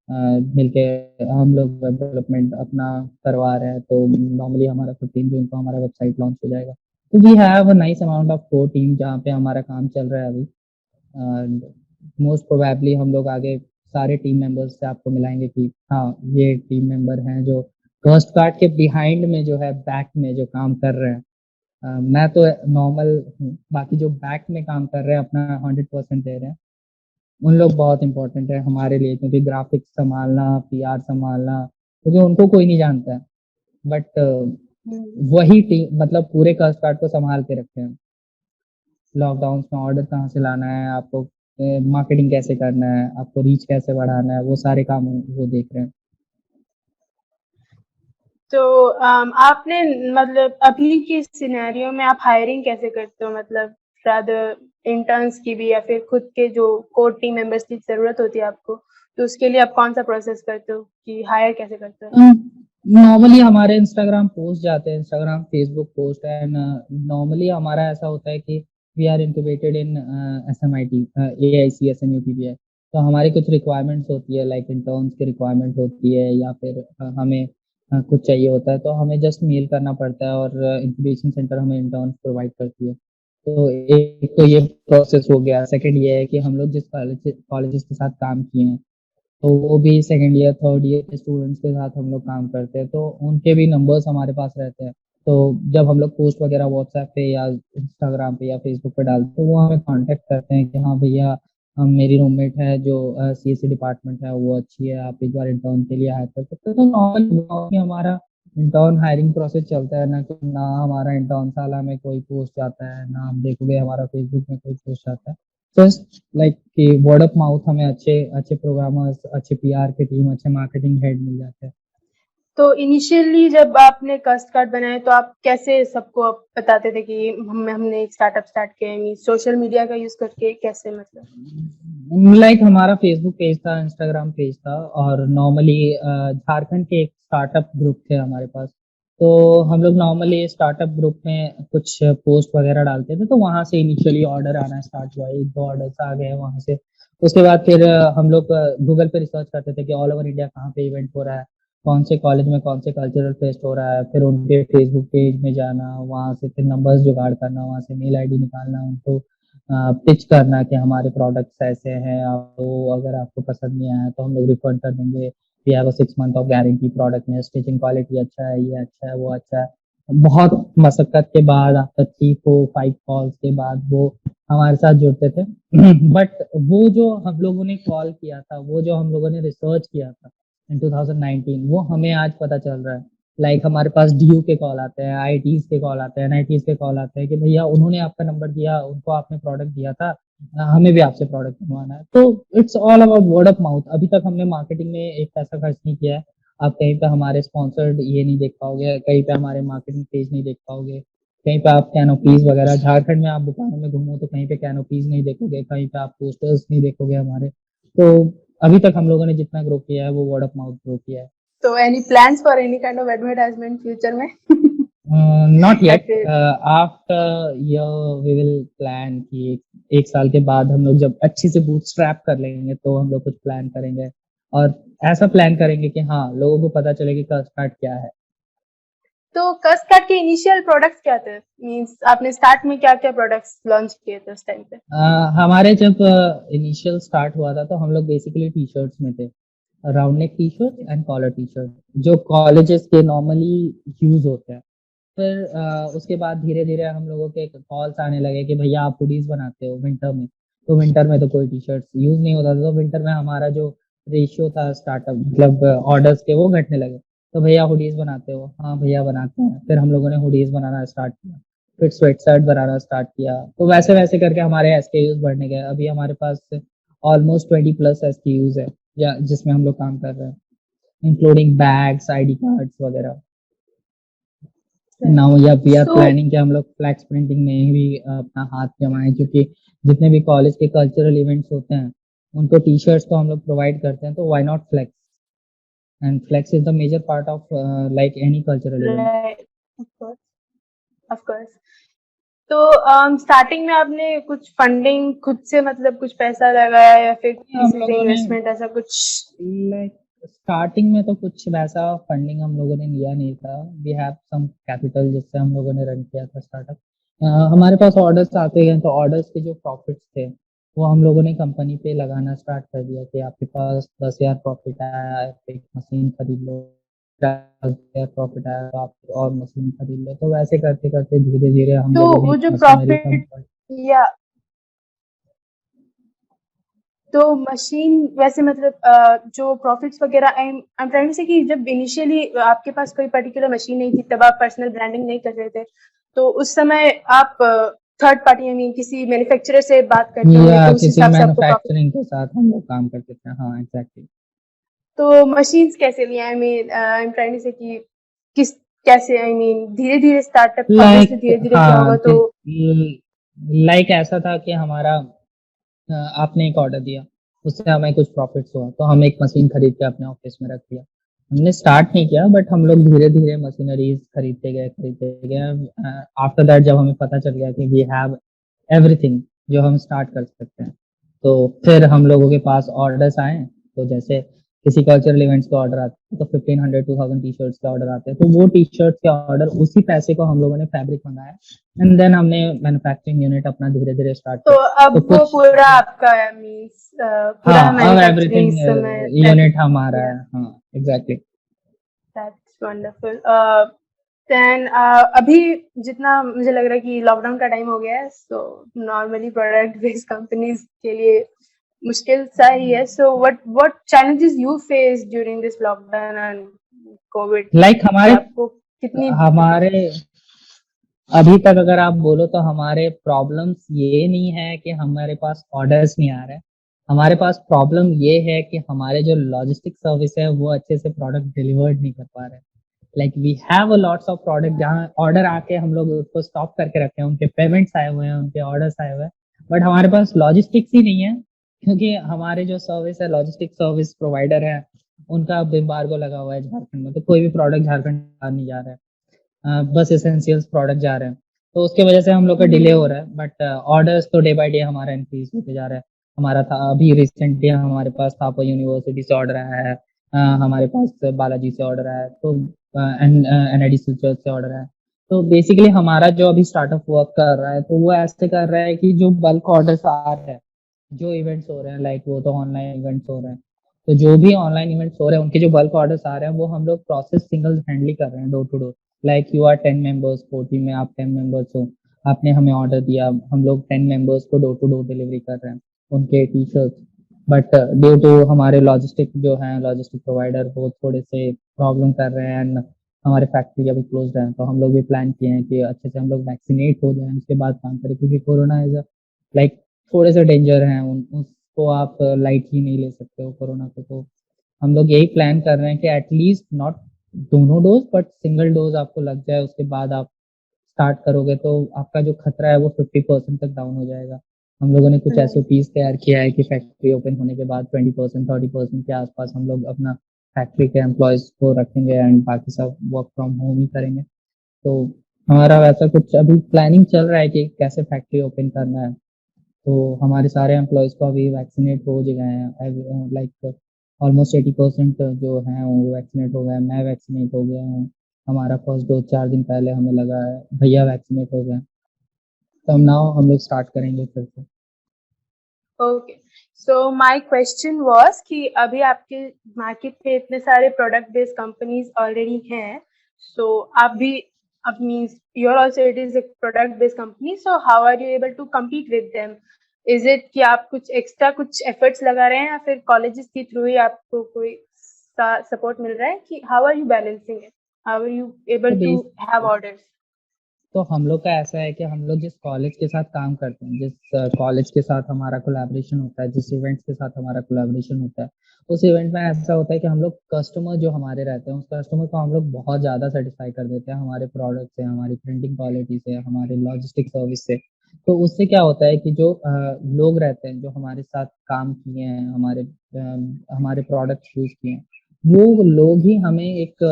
मिलके हम लोग वेब डेवलपमेंट अपना करवा रहे हैं। तो नॉर्मली हमारा 15 जून को हमारा वेबसाइट लॉन्च हो जाएगा। तो we have a nice amount of 4 team जहाँ पे हमारा काम चल रहा है अभी। मोस्ट प्रोबेबली हम लोग आगे सारे टीम मेंबर्स से आपको मिलाएंगे कि हाँ ये टीम मेंबर हैं जो फर्स्ट कार्ड के बिहाइंड में, जो है बैक में जो काम कर रहे हैं। मैं तो नॉर्मल हूँ, बाकी जो बैक में काम कर रहे हैं अपना 100% दे रहे हैं, उन लोग बहुत इंपॉर्टेंट है हमारे लिए, क्योंकि ग्राफिक्स संभालना, पीआर संभालना, क्योंकि उनको कोई नहीं जानता है। बट वही टीम मतलब पूरे कास्ट कार्ड को संभाल के रखे हैं। लॉकडाउन में ऑर्डर कहाँ से लाना है आपको, मार्केटिंग कैसे करना है, आपको रीच कैसे बढ़ाना है, वो सारे काम वो देख रहे हैं। तो आपने, मतलब अभी की सिनेरियो में आप हायरिंग कैसे करते हो? मतलब रादर इंटर्न्स की भी, या फिर खुद के जो कोर टीम मेंबर्स की जरूरत होती है आपको, तो उसके लिए आप कौन सा प्रोसेस करते हो कि हायर कैसे करते हो? नॉर्मली हमारे इंस्टाग्राम पोस्ट जाते हैं, Instagram Facebook post, and normally हमारा ऐसा होता है कि we are incubated in SMIT, AIC SMUTPI। तो हमारी कुछ रिक्वायरमेंट्स होती है, लाइक इंटर्न्स की रिक्वायरमेंट होती है, या फिर हमें कुछ चाहिए होता है, तो हमें जस्ट मेल करना पड़ता है, और इंक्यूबेशन सेंटर हमें इंटर्न्स प्रोवाइड करती है। तो एक तो ये प्रोसेस हो गया। सेकंड ये है कि हम लोग जिस कॉलेजेस के साथ काम किए हैं, तो वो भी सेकंड ईयर थर्ड ईयर के स्टूडेंट्स के साथ हम लोग काम करते हैं, तो उनके भी नंबर्स हमारे पास रहते हैं। तो जब हम लोग पोस्ट वगैरह व्हाट्सएप पे या इंस्टाग्राम पे या फेसबुक पे डालते हैं, तो वो हमें कांटेक्ट करते हैं कि हाँ भैया, मेरी रूममेट है जो CSC डिपार्टमेंट है, वो अच्छी है, आप एक बार इंटर्न के लिए हायर कर सकते हो। तो नॉर्मल हमारा इंटर्न हायरिंग प्रोसेस चलता है ना, कि ना हमारा इंटर्न साला में कोई पोस्ट जाता है, ना हम देखोगे हमारा फेसबुक में कोई पोस्ट आता है। जस्ट लाइक कि वर्ड ऑफ माउथ हमें अच्छे अच्छे प्रोग्रामर्स, अच्छे PR की टीम, अच्छे मार्केटिंग हेड मिल जाते हैं। तो इनिशियली जब आपने कस्ट कार्ड बनाए तो आप कैसे सबको आप बताते थे कि हमने एक स्टार्टअप स्टार्ट किया है, सोशल मीडिया का यूज करके कैसे, मतलब? लाइक हमारा फेसबुक पेज था, इंस्टाग्राम पेज था, और नॉर्मली झारखंड के एक स्टार्टअप ग्रुप थे हमारे पास। तो हम लोग नॉर्मली स्टार्टअप ग्रुप में कुछ पोस्ट वगैरह डालते थे, तो वहां से इनिशियली ऑर्डर आना स्टार्ट हुआ, एक दो ऑर्डर्स आ गए वहां से। उसके बाद फिर हम लोग गूगल पे रिसर्च करते थे कि ऑल ओवर इंडिया कहाँ पे इवेंट हो रहा है, कौन से कॉलेज में कौन से कल्चरल फेस्ट हो रहा है, फिर उनके फेसबुक पेज में जाना, वहां से फिर नंबर्स जुगाड़ करना, वहां से मेल ID निकालना, उनको पिच करना कि हमारे प्रोडक्ट्स ऐसे हैं, आपको अगर आपको पसंद नहीं आया तो हम लोग रिफंड कर देंगे, we have a 6 month of guarantee product में, स्टिचिंग क्वालिटी अच्छा है, ये अच्छा है, वो अच्छा है। बहुत मशक्कत के बाद, आफ्टर 3 4 5 कॉल्स के बाद वो हमारे साथ जुड़ते थे। बट वो जो हम लोगों ने कॉल किया था, वो जो हम लोगों ने रिसर्च किया था इन 2019, वो हमें आज पता चल रहा है। लाइक हमारे पास DU के कॉल आते हैं, IITs के कॉल आते हैं, NITs के कॉल आते हैं कि भैया उन्होंने आपका नंबर दिया, उनको आपने प्रोडक्ट दिया था, हमें भी आपसे प्रोडक्ट बनवाना है। तो it's all about word of mouth. अभी तक हमने मार्केटिंग में एक पैसा खर्च नहीं किया है। आप कहीं पे हमारे स्पॉन्सर्ड ये नहीं देख पाओगे, कहीं पे हमारे मार्केटिंग पेज नहीं देख पाओगे, कहीं पे आप कैनोपीज वगैरह, झारखंड में आप दुकानों में घूमो तो कहीं पे कैनोपीज नहीं देखोगे, कहीं पे आप पोस्टर्स नहीं देखोगे हमारे। तो अभी तक हम लोगों ने जितना ग्रो किया है वो वर्ड ऑफ माउथ ग्रो किया है। तो any plans for any kind of advertisement future में? नॉट या येट। फिर after year we will plan कि एक साल के बाद हम लोग जब अच्छी से बूटस्ट्रैप कर लेंगे, तो हम लोग कुछ प्लान करेंगे, और ऐसा प्लान करेंगे कि हाँ, लोगों को पता चले कि कस्टकार्ट क्या है। तो कस्ट कार्ड के इनिशियल प्रोडक्ट्स क्या थे? मींस आपने स्टार्ट में क्या क्या प्रोडक्ट्स लॉन्च किए थे उस टाइम पे? हमारे जब इनिशियल स्टार्ट हुआ था, तो हम लोग बेसिकली टी-शर्ट्स में थे, round neck T shirt and collar T shirt, जो कॉलेजेस के नॉर्मली यूज होते हैं। फिर उसके बाद धीरे धीरे हम लोगों के कॉल्स आने लगे कि भैया आप हुडीज बनाते हो विंटर में, तो विंटर में तो कोई टी-शर्ट यूज नहीं होता था, तो विंटर में हमारा जो रेशियो था स्टार्टअप मतलब ऑर्डर्स के, वो घटने लगे। तो भैया हुडीज बनाते हो? हाँ भैया बनाते हैं। फिर हम लोगों ने हुडीज बनाना स्टार्ट किया, फिर स्वेट शर्ट बनाना स्टार्ट किया, तो वैसे वैसे करके हमारे SKUs बढ़ने गए। अभी हमारे पास ऑलमोस्ट 20+ SKUs है, या जिसमें हम लोग काम कर रहे हैं, इंक्लूडिंग बैग्स, ID कार्ड्स वगैरह। नाउ या वी आर सो प्लानिंग कि हम लोग फ्लैक्स प्रिंटिंग में भी अपना हाथ जमाएं, क्योंकि जितने भी कॉलेज के कल्चरल इवेंट्स होते हैं, उनको टी-शर्ट्स तो हम लोग प्रोवाइड करते हैं, तो why not flex? And flex is the major part of like any cultural event. Of course, of course. तो स्टार्टिंग में आपने कुछ फंडिंग खुद से, मतलब कुछ पैसा लगाया या फिर हम किसी से लोगों ने इन्वेस्टमेंट, ऐसा कुछ? लाइक स्टार्टिंग में तो कुछ वैसा फंडिंग हम लोगों ने लिया नहीं था। वी हैव सम कैपिटल जिससे हम लोगों ने रन किया था स्टार्टअप। हमारे पास ऑर्डर्स आते हैं, तो ऑर्डर्स के जो प्रॉफिट्स थे, वो हम लोगों ने कंपनी पे लगाना स्टार्ट कर दिया कि आपके पास 10,000 प्रॉफिट आया, आप एक मशीन खरीद लो, 10,000 प्रॉफिट आया तो आप और मशीन खरीद लो। तो वैसे करते करते धीरे धीरे हम तो लोगों ने वो एक जो मशीनरी प्रॉफिट, या तो मशीन वैसे, मतलब जो प्रॉफिट्स वगैरह, आई एम ट्राइंग टू से कि जब इनिशियली आपके पास कोई पर्टिकुलर मशीन नहीं थी, तब आप पर्सनल ब्रांडिंग नहीं कर रहे थे, तो उस समय आप थर्ड पार्टी, आई मीन किसी मैन्युफैक्चरर से बात करते होंगे, या तो उस किसी हिसाब से आपको प्रॉफिट। मैन्युफैक्चरिंग के साथ हम लोग काम करते थे। हाँ एग्जैक्टली। तो मशीन्स कैसे लिए? I mean I am trying to say कि किस, कैसे, आई मीन धीरे धीरे स्टार्टअप, ऑब्वियसली लाइक धीरे धीरे किया हाँ, होगा तो। लाइक ऐसा था कि हमारा आपने एक ऑर्डर दिया, उससे हमें कुछ प्रॉफिट्स हुआ, तो हम एक मशीन खरीद के अपने ऑफिस में रख दिया। हमने स्टार्ट नहीं किया, बट हम लोग धीरे धीरे मशीनरीज खरीदते गए खरीदते गए। आफ्टर दैट जब हमें पता चल गया कि वी हैव एवरीथिंग जो हम स्टार्ट कर सकते हैं। तो फिर हम लोगों के पास ऑर्डर्स आए, तो जैसे किसी कल्चरल इवेंट्स के ऑर्डर आते हैं तो 1500 2000 टी शर्ट्स के ऑर्डर आते हैं, तो वो टी शर्ट्स के ऑर्डर उसी पैसे को हम लोगों ने फैब्रिक मंगाया एंड देन हमने मैन्युफैक्चरिंग यूनिट अपना धीरे धीरे स्टार्ट तो किया। अब तो वो कुछ पूरा आपका मीन्स पूरा हाँ, अब मैन्युफैक्चरिंग एवरीथिंग इस समय यूनिट हमारा या है। हाँ, एग्जैक्टली। That's wonderful. देन अभी जितना मुझे लग रहा है कि लॉकडाउन का टाइम हो गया है, so normally product based companies के लिए मुश्किल सा ही है। So what challenges you face during this lockdown and Covid, like कि हमारे आपको कितनी हमारे अभी तक अगर आप बोलो तो हमारे प्रॉब्लम्स ये नहीं है कि हमारे पास ऑर्डर्स नहीं आ रहे हैं। हमारे पास प्रॉब्लम ये है कि हमारे जो लॉजिस्टिक सर्विस है वो अच्छे से प्रोडक्ट डिलीवर्ड नहीं कर पा रहे। Like we have a lots of product जहाँ ऑर्डर आके हम लोग उसको स्टॉप करके रखे हैं, उनके पेमेंट्स आए हुए हैं, उनके ऑर्डर्स आए हुए हैं, बट हमारे पास लॉजिस्टिक्स ही नहीं है। क्योंकि हमारे जो सर्विस है, लॉजिस्टिक सर्विस प्रोवाइडर है, उनका अब एम्बार्गो लगा हुआ है झारखंड में, तो कोई भी प्रोडक्ट झारखंड बाहर नहीं जा रहा है। बस एसेंशियल्स प्रोडक्ट जा रहे हैं, तो उसके वजह से हम लोग का डिले हो रहा है, बट ऑर्डर्स तो डे बाय डे हमारा इंक्रीज होते जा रहा है। हमारा था अभी रिसेंटली हमारे पास थापा यूनिवर्सिटी से ऑर्डर आया है, हमारे पास बालाजी से ऑर्डर आया है, तो एनआईडी सिलचर से ऑर्डर आया है। तो बेसिकली हमारा जो अभी स्टार्टअप वर्क कर रहा है तो वो ऐसे कर रहा है कि जो बल्क ऑर्डर्स आ रहे हैं, जो इवेंट्स हो रहे हैं, लाइक वो तो ऑनलाइन इवेंट्स हो रहे हैं, तो जो भी ऑनलाइन इवेंट्स हो रहे हैं उनके जो बल्क ऑर्डर्स आ रहे हैं वो हम लोग प्रोसेस सिंगल हैंडली कर रहे हैं, door to door. Like you are 10 members, 40 में आप 10 मेंबर्स हो, आपने हमें ऑर्डर दिया, हम लोग 10 मेंबर्स को डोर टू डोर डिलीवरी कर रहे हैं उनके T shirts. But due to हमारे लॉजिस्टिक जो है, लॉजिस्टिक प्रोवाइडर वो थोड़े से प्रॉब्लम कर रहे हैं एंड हमारे फैक्ट्री अभी क्लोज है, तो हम लोग भी प्लान किए हैं कि अच्छे से हम लोग वैक्सीनेट हो जाए उसके बाद काम करें, क्योंकि कोरोना इज लाइक थोड़े से डेंजर हैं, उसको आप लाइट ही नहीं ले सकते हो कोरोना को। तो हम लोग यही प्लान कर रहे हैं कि एटलीस्ट नॉट दोनों डोज बट सिंगल डोज आपको लग जाए, उसके बाद आप स्टार्ट करोगे तो आपका जो खतरा है वो 50% तक डाउन हो जाएगा। हम लोगों ने कुछ एसओपीज तैयार किया है कि फैक्ट्री ओपन होने के बाद 20% 30% के आसपास हम लोग अपना फैक्ट्री के एम्प्लॉयज को रखेंगे एंड बाकी सब वर्क फ्रॉम होम ही करेंगे। तो हमारा वैसा कुछ अभी प्लानिंग चल रहा है कि कैसे फैक्ट्री ओपन करना है। तो हमारे सारे एम्प्लॉयज को अभी वैक्सीनेट हो गए हैं, लाइक ऑलमोस्ट 80% जो हैं वो वैक्सीनेट हो गए हैं, मैं वैक्सीनेट हो गया हूँ। हमारा फर्स्ट डोज 4 दिन पहले हमें लगा है, भैया वैक्सीनेट हो गए। तो हम नाउ हम लोग स्टार्ट करेंगे फिर से। Okay. So my question was कि अभी आपके मार्केट पे इतने सारे प्रोडक्ट बेस्ड कंपनीज ऑलरेडी हैं, सो आप भी अब means you are also it is a product based company, so how are you able to compete with them? Is it कि आप कुछ एक्स्ट्रा कुछ एफर्ट्स लगा रहे हैं या फिर कॉलेजेस के थ्रू ही आपको कोई सपोर्ट मिल रहा है, कि how are you balancing it, how are you तो able to base have orders? तो हम लोग का ऐसा है कि हम लोग जिस कॉलेज के साथ काम करते हैं, जिस कॉलेज के साथ हमारा कोलैबोरेशन होता है, जिस इवेंट्स के साथ हमारा कोलैबोरेशन होता है, उस इवेंट में ऐसा होता है कि हम लोग कस्टमर जो हमारे रहते हैं उस कस्टमर को हम लोग बहुत ज़्यादा सेटिस्फाई कर देते हैं हमारे प्रोडक्ट से, हमारी प्रिंटिंग क्वालिटी से, हमारे लॉजिस्टिक सर्विस से। तो उससे क्या होता है कि जो लोग रहते हैं जो हमारे साथ काम किए हैं, हमारे प्रोडक्ट यूज किए हैं, वो लोग ही हमें एक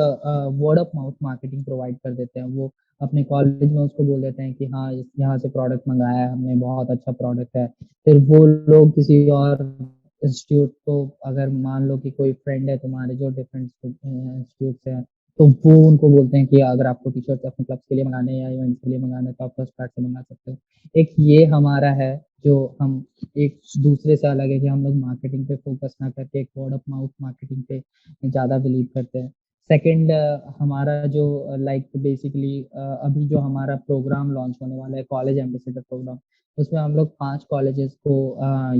word of mouth marketing provide कर देते हैं। वो अपने कॉलेज में उसको बोल देते हैं कि हाँ यहाँ से प्रोडक्ट मंगाया है हमने, बहुत अच्छा प्रोडक्ट है। फिर वो लोग किसी और इंस्टीट्यूट को, अगर मान लो कि कोई फ्रेंड है तुम्हारे जो डिफरेंट इंस्टीट्यूट से है, तो वो उनको बोलते हैं कि अगर आपको टी शर्ट अपने क्लब्स के लिए मंगाने हैं या इवेंट्स के लिए मंगाने हैं तो आप फर्स्ट कार्ड से मंगा सकते हो। एक ये हमारा है जो हम एक दूसरे से अलग है कि हम लोग मार्केटिंग पे फोकस ना करके एक वर्ड ऑफ माउथ मार्केटिंग पे ज़्यादा बिलीव करते हैं। सेकंड, हमारा जो लाइक बेसिकली अभी जो हमारा प्रोग्राम लॉन्च होने वाला है, कॉलेज एम्बेसडर प्रोग्राम, उसमें हम लोग 5 कॉलेजेस को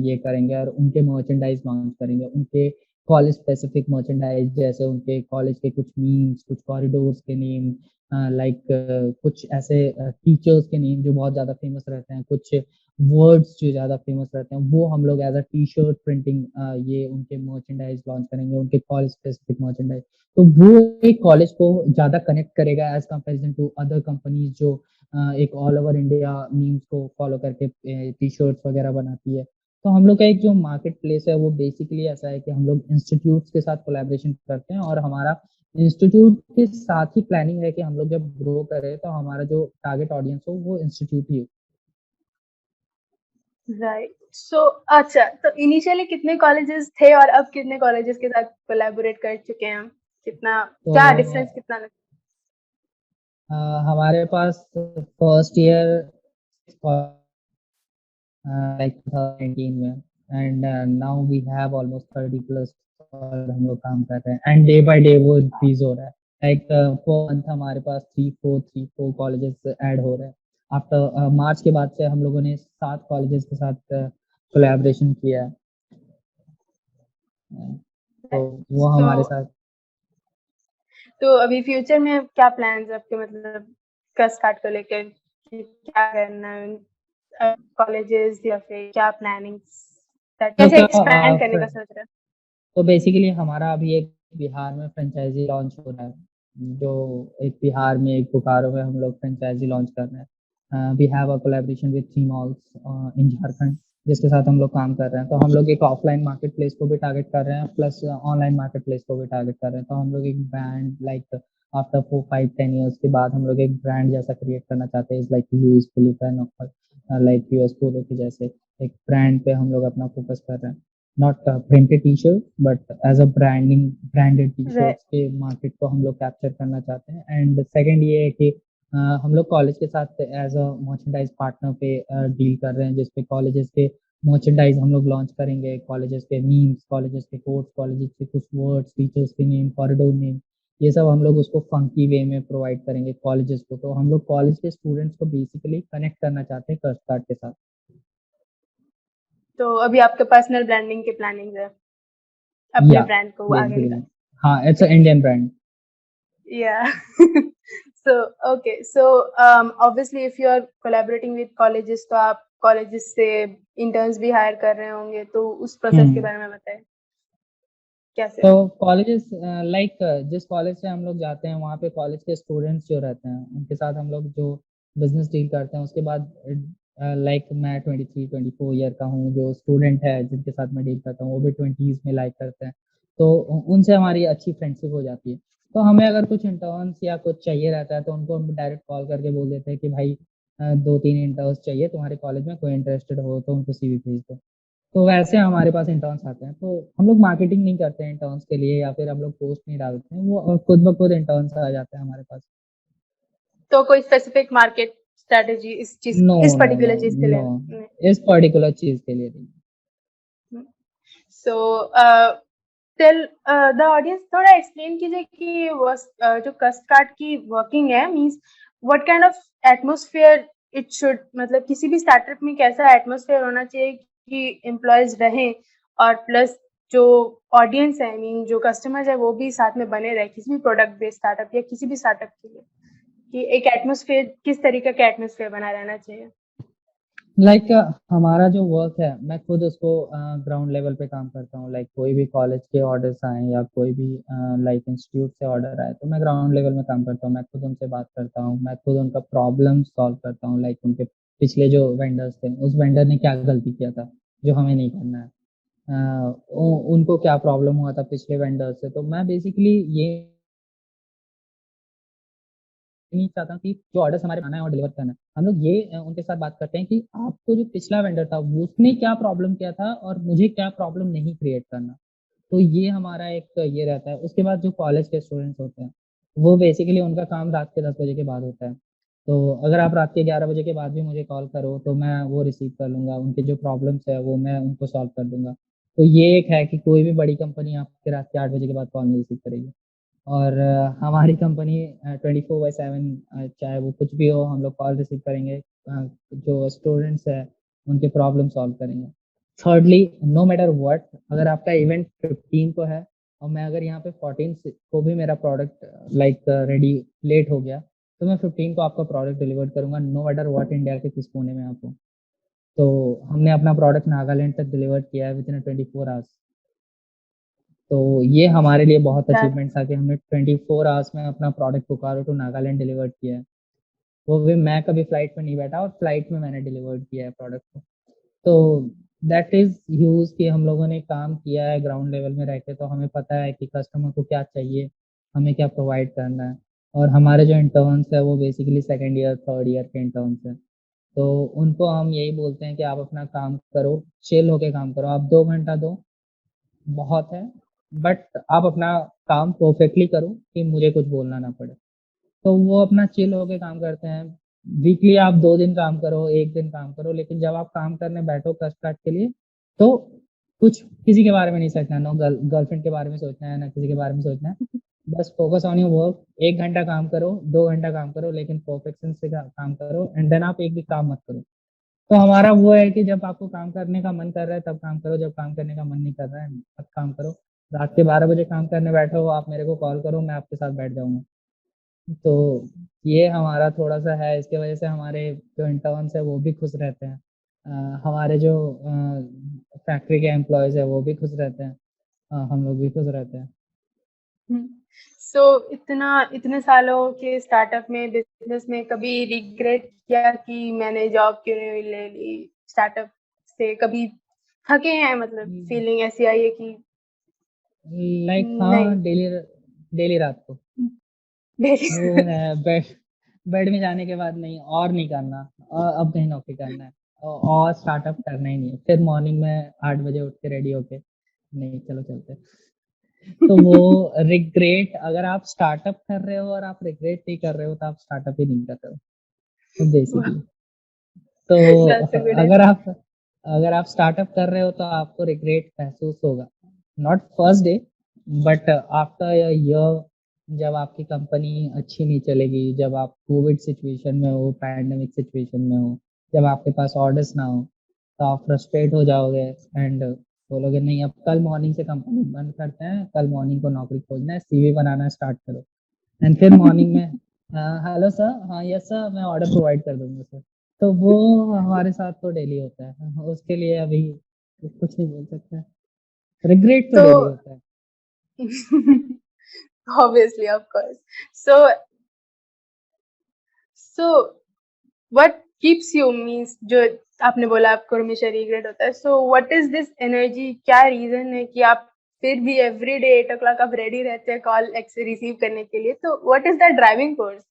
ये करेंगे और उनके मर्चेंडाइज लॉन्च करेंगे, उनके कॉलेज स्पेसिफिक मर्चेंडाइज, जैसे उनके कॉलेज के कुछ मीम्स, कुछ कॉरिडोर्स के नेम, लाइक कुछ ऐसे टीचर्स के नेम जो बहुत ज़्यादा फेमस रहते हैं, कुछ वर्ड्स जो ज़्यादा फेमस रहते हैं, वो हम लोग as a T shirt printing ये उनके मर्चेंडाइज लॉन्च करेंगे, उनके कॉलेज स्पेसिफिक मर्चेंडाइज। तो वो एक कॉलेज को ज़्यादा कनेक्ट करेगा as comparison to other companies जो एक ऑल ओवर इंडिया मीम्स को फॉलो करके टी शर्ट्स वगैरह बनाती है। तो हम लोग का एक जो मार्केट प्लेस है वो बेसिकली ऐसा है कि हम लोग इंस्टीट्यूट्स के साथ कोलैबोरेशन करते हैं, और हमारा इंस्टीट्यूट के साथ ही प्लानिंग है कि हम लोग जब ग्रो करें तो हमारा जो टारगेट ऑडियंस हो वो इंस्टीट्यूट ही हो। राइट। सो अच्छा, तो इनिशियली कितने कॉलेजेस थे और अब कितने कॉलेजेस के साथ कोलैबोरेट कर चुके हैं हम? कितना, तो क्या डिफरेंस कितना लग हमारे पास फर्स्ट ईयर लाइक 2019 में and now we have almost 30 plus और हम लोग काम कर रहे हैं एंड डे बाय डे वो इंक्रीज हो रहा है। लाइक पर मंथ हमारे पास थ्री फोर कॉलेजेस ऐड हो रहे हैं। आफ्टर मार्च के बाद से हम लोगों ने 7 कॉलेजेस के साथ कोलैबोरेशन किया है। तो रहा है? वो हमारे सो साथ। तो अभी फ्यूचर में क्या प्लान्स आपके, मतलब कस कार्ड को लेकर कि क्या करना है, कॉलेजेस या फिर क्या प्लानिंग्स, कैसे एक्सपैंड करने का सोच रहे हैं? तो बेसिकली हमारा अभी एक बिहार में फ्रेंचाइजी लॉन्च हो रहा है। जो एक बिहार में एक बोकारो में हम लोग फ्रेंचाइजी लॉन्च कर रहे हैं। We have a collaboration with 3 malls in Jharkhand जिसके साथ हम लोग काम कर रहे हैं। तो हम लोग एक ऑफलाइन मार्केट प्लेस को भी टारगेट कर रहे हैं प्लस ऑनलाइन मार्केट प्लेस को भी टारगेट कर रहे हैं। तो हम लोग एक ब्रांड लाइक आफ्टर 4 5 10 ईयर्स के बाद हम लोग एक ब्रांड जैसा क्रिएट करना चाहते हैं लाइक लुइस फिलिपन और लाइक यूएस पोलो के जैसे एक ब्रांड पे हम लोग अपना फोकस कर रहे हैं। Not printed T shirt but as a branding branded T right. Shirts के मार्केट को हम लोग कैप्चर करना चाहते हैं। एंड सेकंड ये है कि हम लोग कॉलेज के साथ एज अ मर्चेंडाइज पार्टनर पे डील कर रहे हैं जिसपे कॉलेजेस के मर्चेंडाइज हम लोग लॉन्च करेंगे। कॉलेजेस के मीम्स, कॉलेजेस के कोड्स, कॉलेजेस के कुछ वर्ड्स, टीचर्स के नेम, कॉरिडोर नेम, ये सब हम लोग उसको फंकी वे में प्रोवाइड करेंगे कॉलेजेस को। तो हम लोग कॉलेज के स्टूडेंट्स को बेसिकली कनेक्ट करना चाहते हैं कर्स कार्ड के साथ। तो अभी आपके पर्सनल ब्रांडिंग के प्लानिंग है अपने या ब्रांड को आगे बेसिकली निकाल? हाँ, it's a Indian brand. Yeah. So, okay. So, obviously, if you are collaborating with colleges, तो आप colleges से interns भी hire कर रहे होंगे, तो उस process के हम्म। बारे में बताएं, कैसे? तो कॉलेजेस लाइक जिस कॉलेज से हम लोग जाते हैं वहाँ पे कॉलेज के स्टूडेंट्स जो रहते हैं उनके साथ हम लोग जो बिजनेस डील करते हैं उसके बाद लाइक मैं 23 24 ईयर का हूँ। जो स्टूडेंट है जिनके साथ मैं डील करता हूँ वो भी 20s में लाइक करते हैं। तो उनसे हमारी अच्छी फ्रेंडशिप हो जाती है। तो हमें अगर कुछ इंटर्न्स या कुछ चाहिए रहता है तो उनको हम डायरेक्ट कॉल करके बोल देते हैं कि भाई 2 3 इंटर्न्स चाहिए तुम्हारे कॉलेज में, कोई इंटरेस्टेड हो तो उनको सीवी भेज दो। तो वैसे हमारे पास इंटर्न्स आते हैं। तो हम लोग मार्केटिंग नहीं करते हैं इंटर्न्स के लिए या फिर हम लोग पोस्ट नहीं डालते हैं, वो खुद ब खुद इंटर्न्स आ जाते हैं हमारे पास। तो कोई specific market strategy नो इस नो नो particular चीज के नो, लिए नहीं? इस पर्टिकुलर चीज के लिए नहीं। So, टेल द ऑडियंस, थोड़ा एक्सप्लेन कीजिए कि जो कस्ट कार्ड की वर्किंग है, means what kind of atmosphere it should, मतलब किसी भी स्टार्टअप में कैसा एटमॉस्फेयर होना चाहिए कि एम्प्लॉयज रहें और प्लस जो ऑडियंस है, आई मीन जो कस्टमर्स है वो भी साथ में बने रहे किसी भी प्रोडक्ट बेस्ड स्टार्टअप या किसी भी स्टार्टअप के लिए, कि एक एटमॉस्फेयर किस तरीके का एटमॉस्फेयर बना रहना चाहिए? लाइक हमारा जो वर्क है मैं खुद उसको ग्राउंड लेवल पे काम करता हूँ। लाइक कोई भी कॉलेज के ऑर्डर्स आए या कोई भी लाइक इंस्टीट्यूट से ऑर्डर आए तो मैं ग्राउंड लेवल में काम करता हूँ। मैं खुद उनसे बात करता हूँ, मैं खुद उनका प्रॉब्लम सॉल्व करता हूँ। लाइक उनके पिछले जो वेंडर्स थे उस वेंडर ने क्या गलती किया था जो हमें नहीं करना है। उनको क्या प्रॉब्लम हुआ था पिछले वेंडर से। तो मैं बेसिकली ये नहीं चाहता कि जो ऑर्डर्स हमारे आना है और डिलीवर करना है हम लोग ये उनके साथ बात करते हैं कि आपको जो पिछला वेंडर था वो उसने क्या प्रॉब्लम किया था और मुझे क्या प्रॉब्लम नहीं क्रिएट करना। तो ये हमारा एक ये रहता है। उसके बाद जो कॉलेज के स्टूडेंट्स होते हैं वो बेसिकली उनका काम रात के 10 बजे के बाद होता है। तो अगर आप रात के 11 बजे के बाद भी मुझे कॉल करो तो मैं वो रिसीव कर लूंगा। उनके जो प्रॉब्लम्स है वो मैं उनको सॉल्व कर दूंगा। तो ये एक है कि कोई भी बड़ी कंपनी आपके रात के 8 बजे के बाद कॉल नहीं रिसीव करेगी। और हमारी कंपनी 24/7 चाहे वो कुछ भी हो हम लोग कॉल रिसीव करेंगे। जो स्टूडेंट्स है उनके प्रॉब्लम सॉल्व करेंगे। थर्डली, नो मैटर व्हाट, अगर आपका इवेंट 15 को है और मैं अगर यहाँ पे 14 को भी मेरा प्रोडक्ट लाइक रेडी लेट हो गया तो मैं 15 को आपका प्रोडक्ट डिलीवर करूंगा नो मैटर व्हाट इंडिया के किस कोने में आप हो। तो हमने अपना प्रोडक्ट नागालैंड तक डिलीवर किया है विद इन 24 आवर्स। तो ये हमारे लिए बहुत दैट अचीवमेंट था कि हमने 24 आवर्स में अपना product Bokaro to Nagaland deliver किया है। वो भी मैं कभी फ्लाइट में नहीं बैठा और फ्लाइट में मैंने डिलीवर्ड किया है प्रोडक्ट को। तो दैट इज ह्यूज कि हम लोगों ने काम किया है ग्राउंड लेवल में रह के। तो हमें पता है कि कस्टमर को क्या चाहिए, हमें क्या प्रोवाइड करना है। और हमारे जो इंटर्न्स है वो basically second year third year के इंटर्न्स हैं। तो उनको हम यही बोलते हैं कि आप अपना काम करो, चिल होके काम करो। आप 2 घंटा दो, बहुत है, बट आप अपना काम परफेक्टली करो कि मुझे कुछ बोलना ना पड़े। तो वो अपना चिल होके काम करते हैं। वीकली आप 2 दिन काम करो, 1 दिन काम करो, लेकिन जब आप काम करने बैठो कष्ट काट के लिए, तो कुछ किसी के बारे में नहीं सोचना है, ना गर्लफ्रेंड के बारे में सोचना है, ना किसी के बारे में सोचना है। बस फोकस ऑन योर वर्क। 1 घंटा काम करो, 2 घंटा काम करो, लेकिन परफेक्शन से काम करो, एंड देन आप एक भी काम मत करो। तो हमारा वो है कि जब आपको काम करने का मन कर रहा है तब काम करो, जब काम करने का मन नहीं कर रहा है तब काम करो। रात के 12 बजे काम करने बैठो, आप मेरे को कॉल करो, मैं आपके साथ बैठ जाऊँगा। तो ये हमारा थोड़ा-सा है, इसकी वजह से हमारे जो इंटर्न्स हैं वो भी खुश रहते हैं। हमारे जो फैक्ट्री के एम्प्लॉइज़ हैं वो भी खुश रहते हैं। हम लोग भी खुश रहते हैं। सो इतना इतने सालों के स्टार्टअप में, बिजनेस में कभी रिग्रेट किया कि मैंने जॉब क्यों नहीं ले ली स्टार्टअप से? कभी थके हैं, मतलब हुँ, फीलिंग ऐसी आई है कि लाइक नहीं? हाँ, डेली डेली रात को। वो है बेड बेड में जाने के बाद नहीं और नहीं करना, अब नहीं नौकरी करना है, और स्टार्टअप करना ही नहीं है। फिर मॉर्निंग में 8 बजे उठ के रेडी होके, नहीं चलो चलते हैं। तो वो रिग्रेट, अगर आप स्टार्टअप कर रहे हो और आप रिग्रेट नहीं कर रहे हो तो आप स्टार्टअप ही नहीं कर रहे हो बेसिकली। तो दैट्स अ गुड अगर आंसर। आप अगर आप स्टार्टअप कर रहे हो तो आपको रिग्रेट महसूस होगा, not first day, but after a year, जब आपकी कंपनी अच्छी नहीं चलेगी, जब आप कोविड सिचुएशन में हो, पैंडेमिक सिचुएशन में हो, जब आपके पास ऑर्डर्स ना हो, तो आप फ्रस्ट्रेट हो जाओगे एंड बोलोगे नहीं, अब कल मॉर्निंग से कंपनी बंद करते हैं, कल मॉर्निंग को नौकरी खोजना है, सीवी बनाना स्टार्ट करो। एंड फिर मॉर्निंग में हेलो सर, हाँ यस सर, मैं ऑर्डर प्रोवाइड कर दूंगा सर। तो वो हमारे साथ तो डेली होता है, उसके लिए अभी कुछ नहीं बोल सकते। रिग्रेट तो तो डेली होता है। obviously, of course. So what keeps you, means जो आपने बोला आपको हमेशा रिग्रेट होता है, so what is this energy? क्या रीजन है कि आप फिर भी एवरी डे 8 o'clock आप रेडी रहते हैं कॉल रिसीव करने के लिए? तो what is the driving force?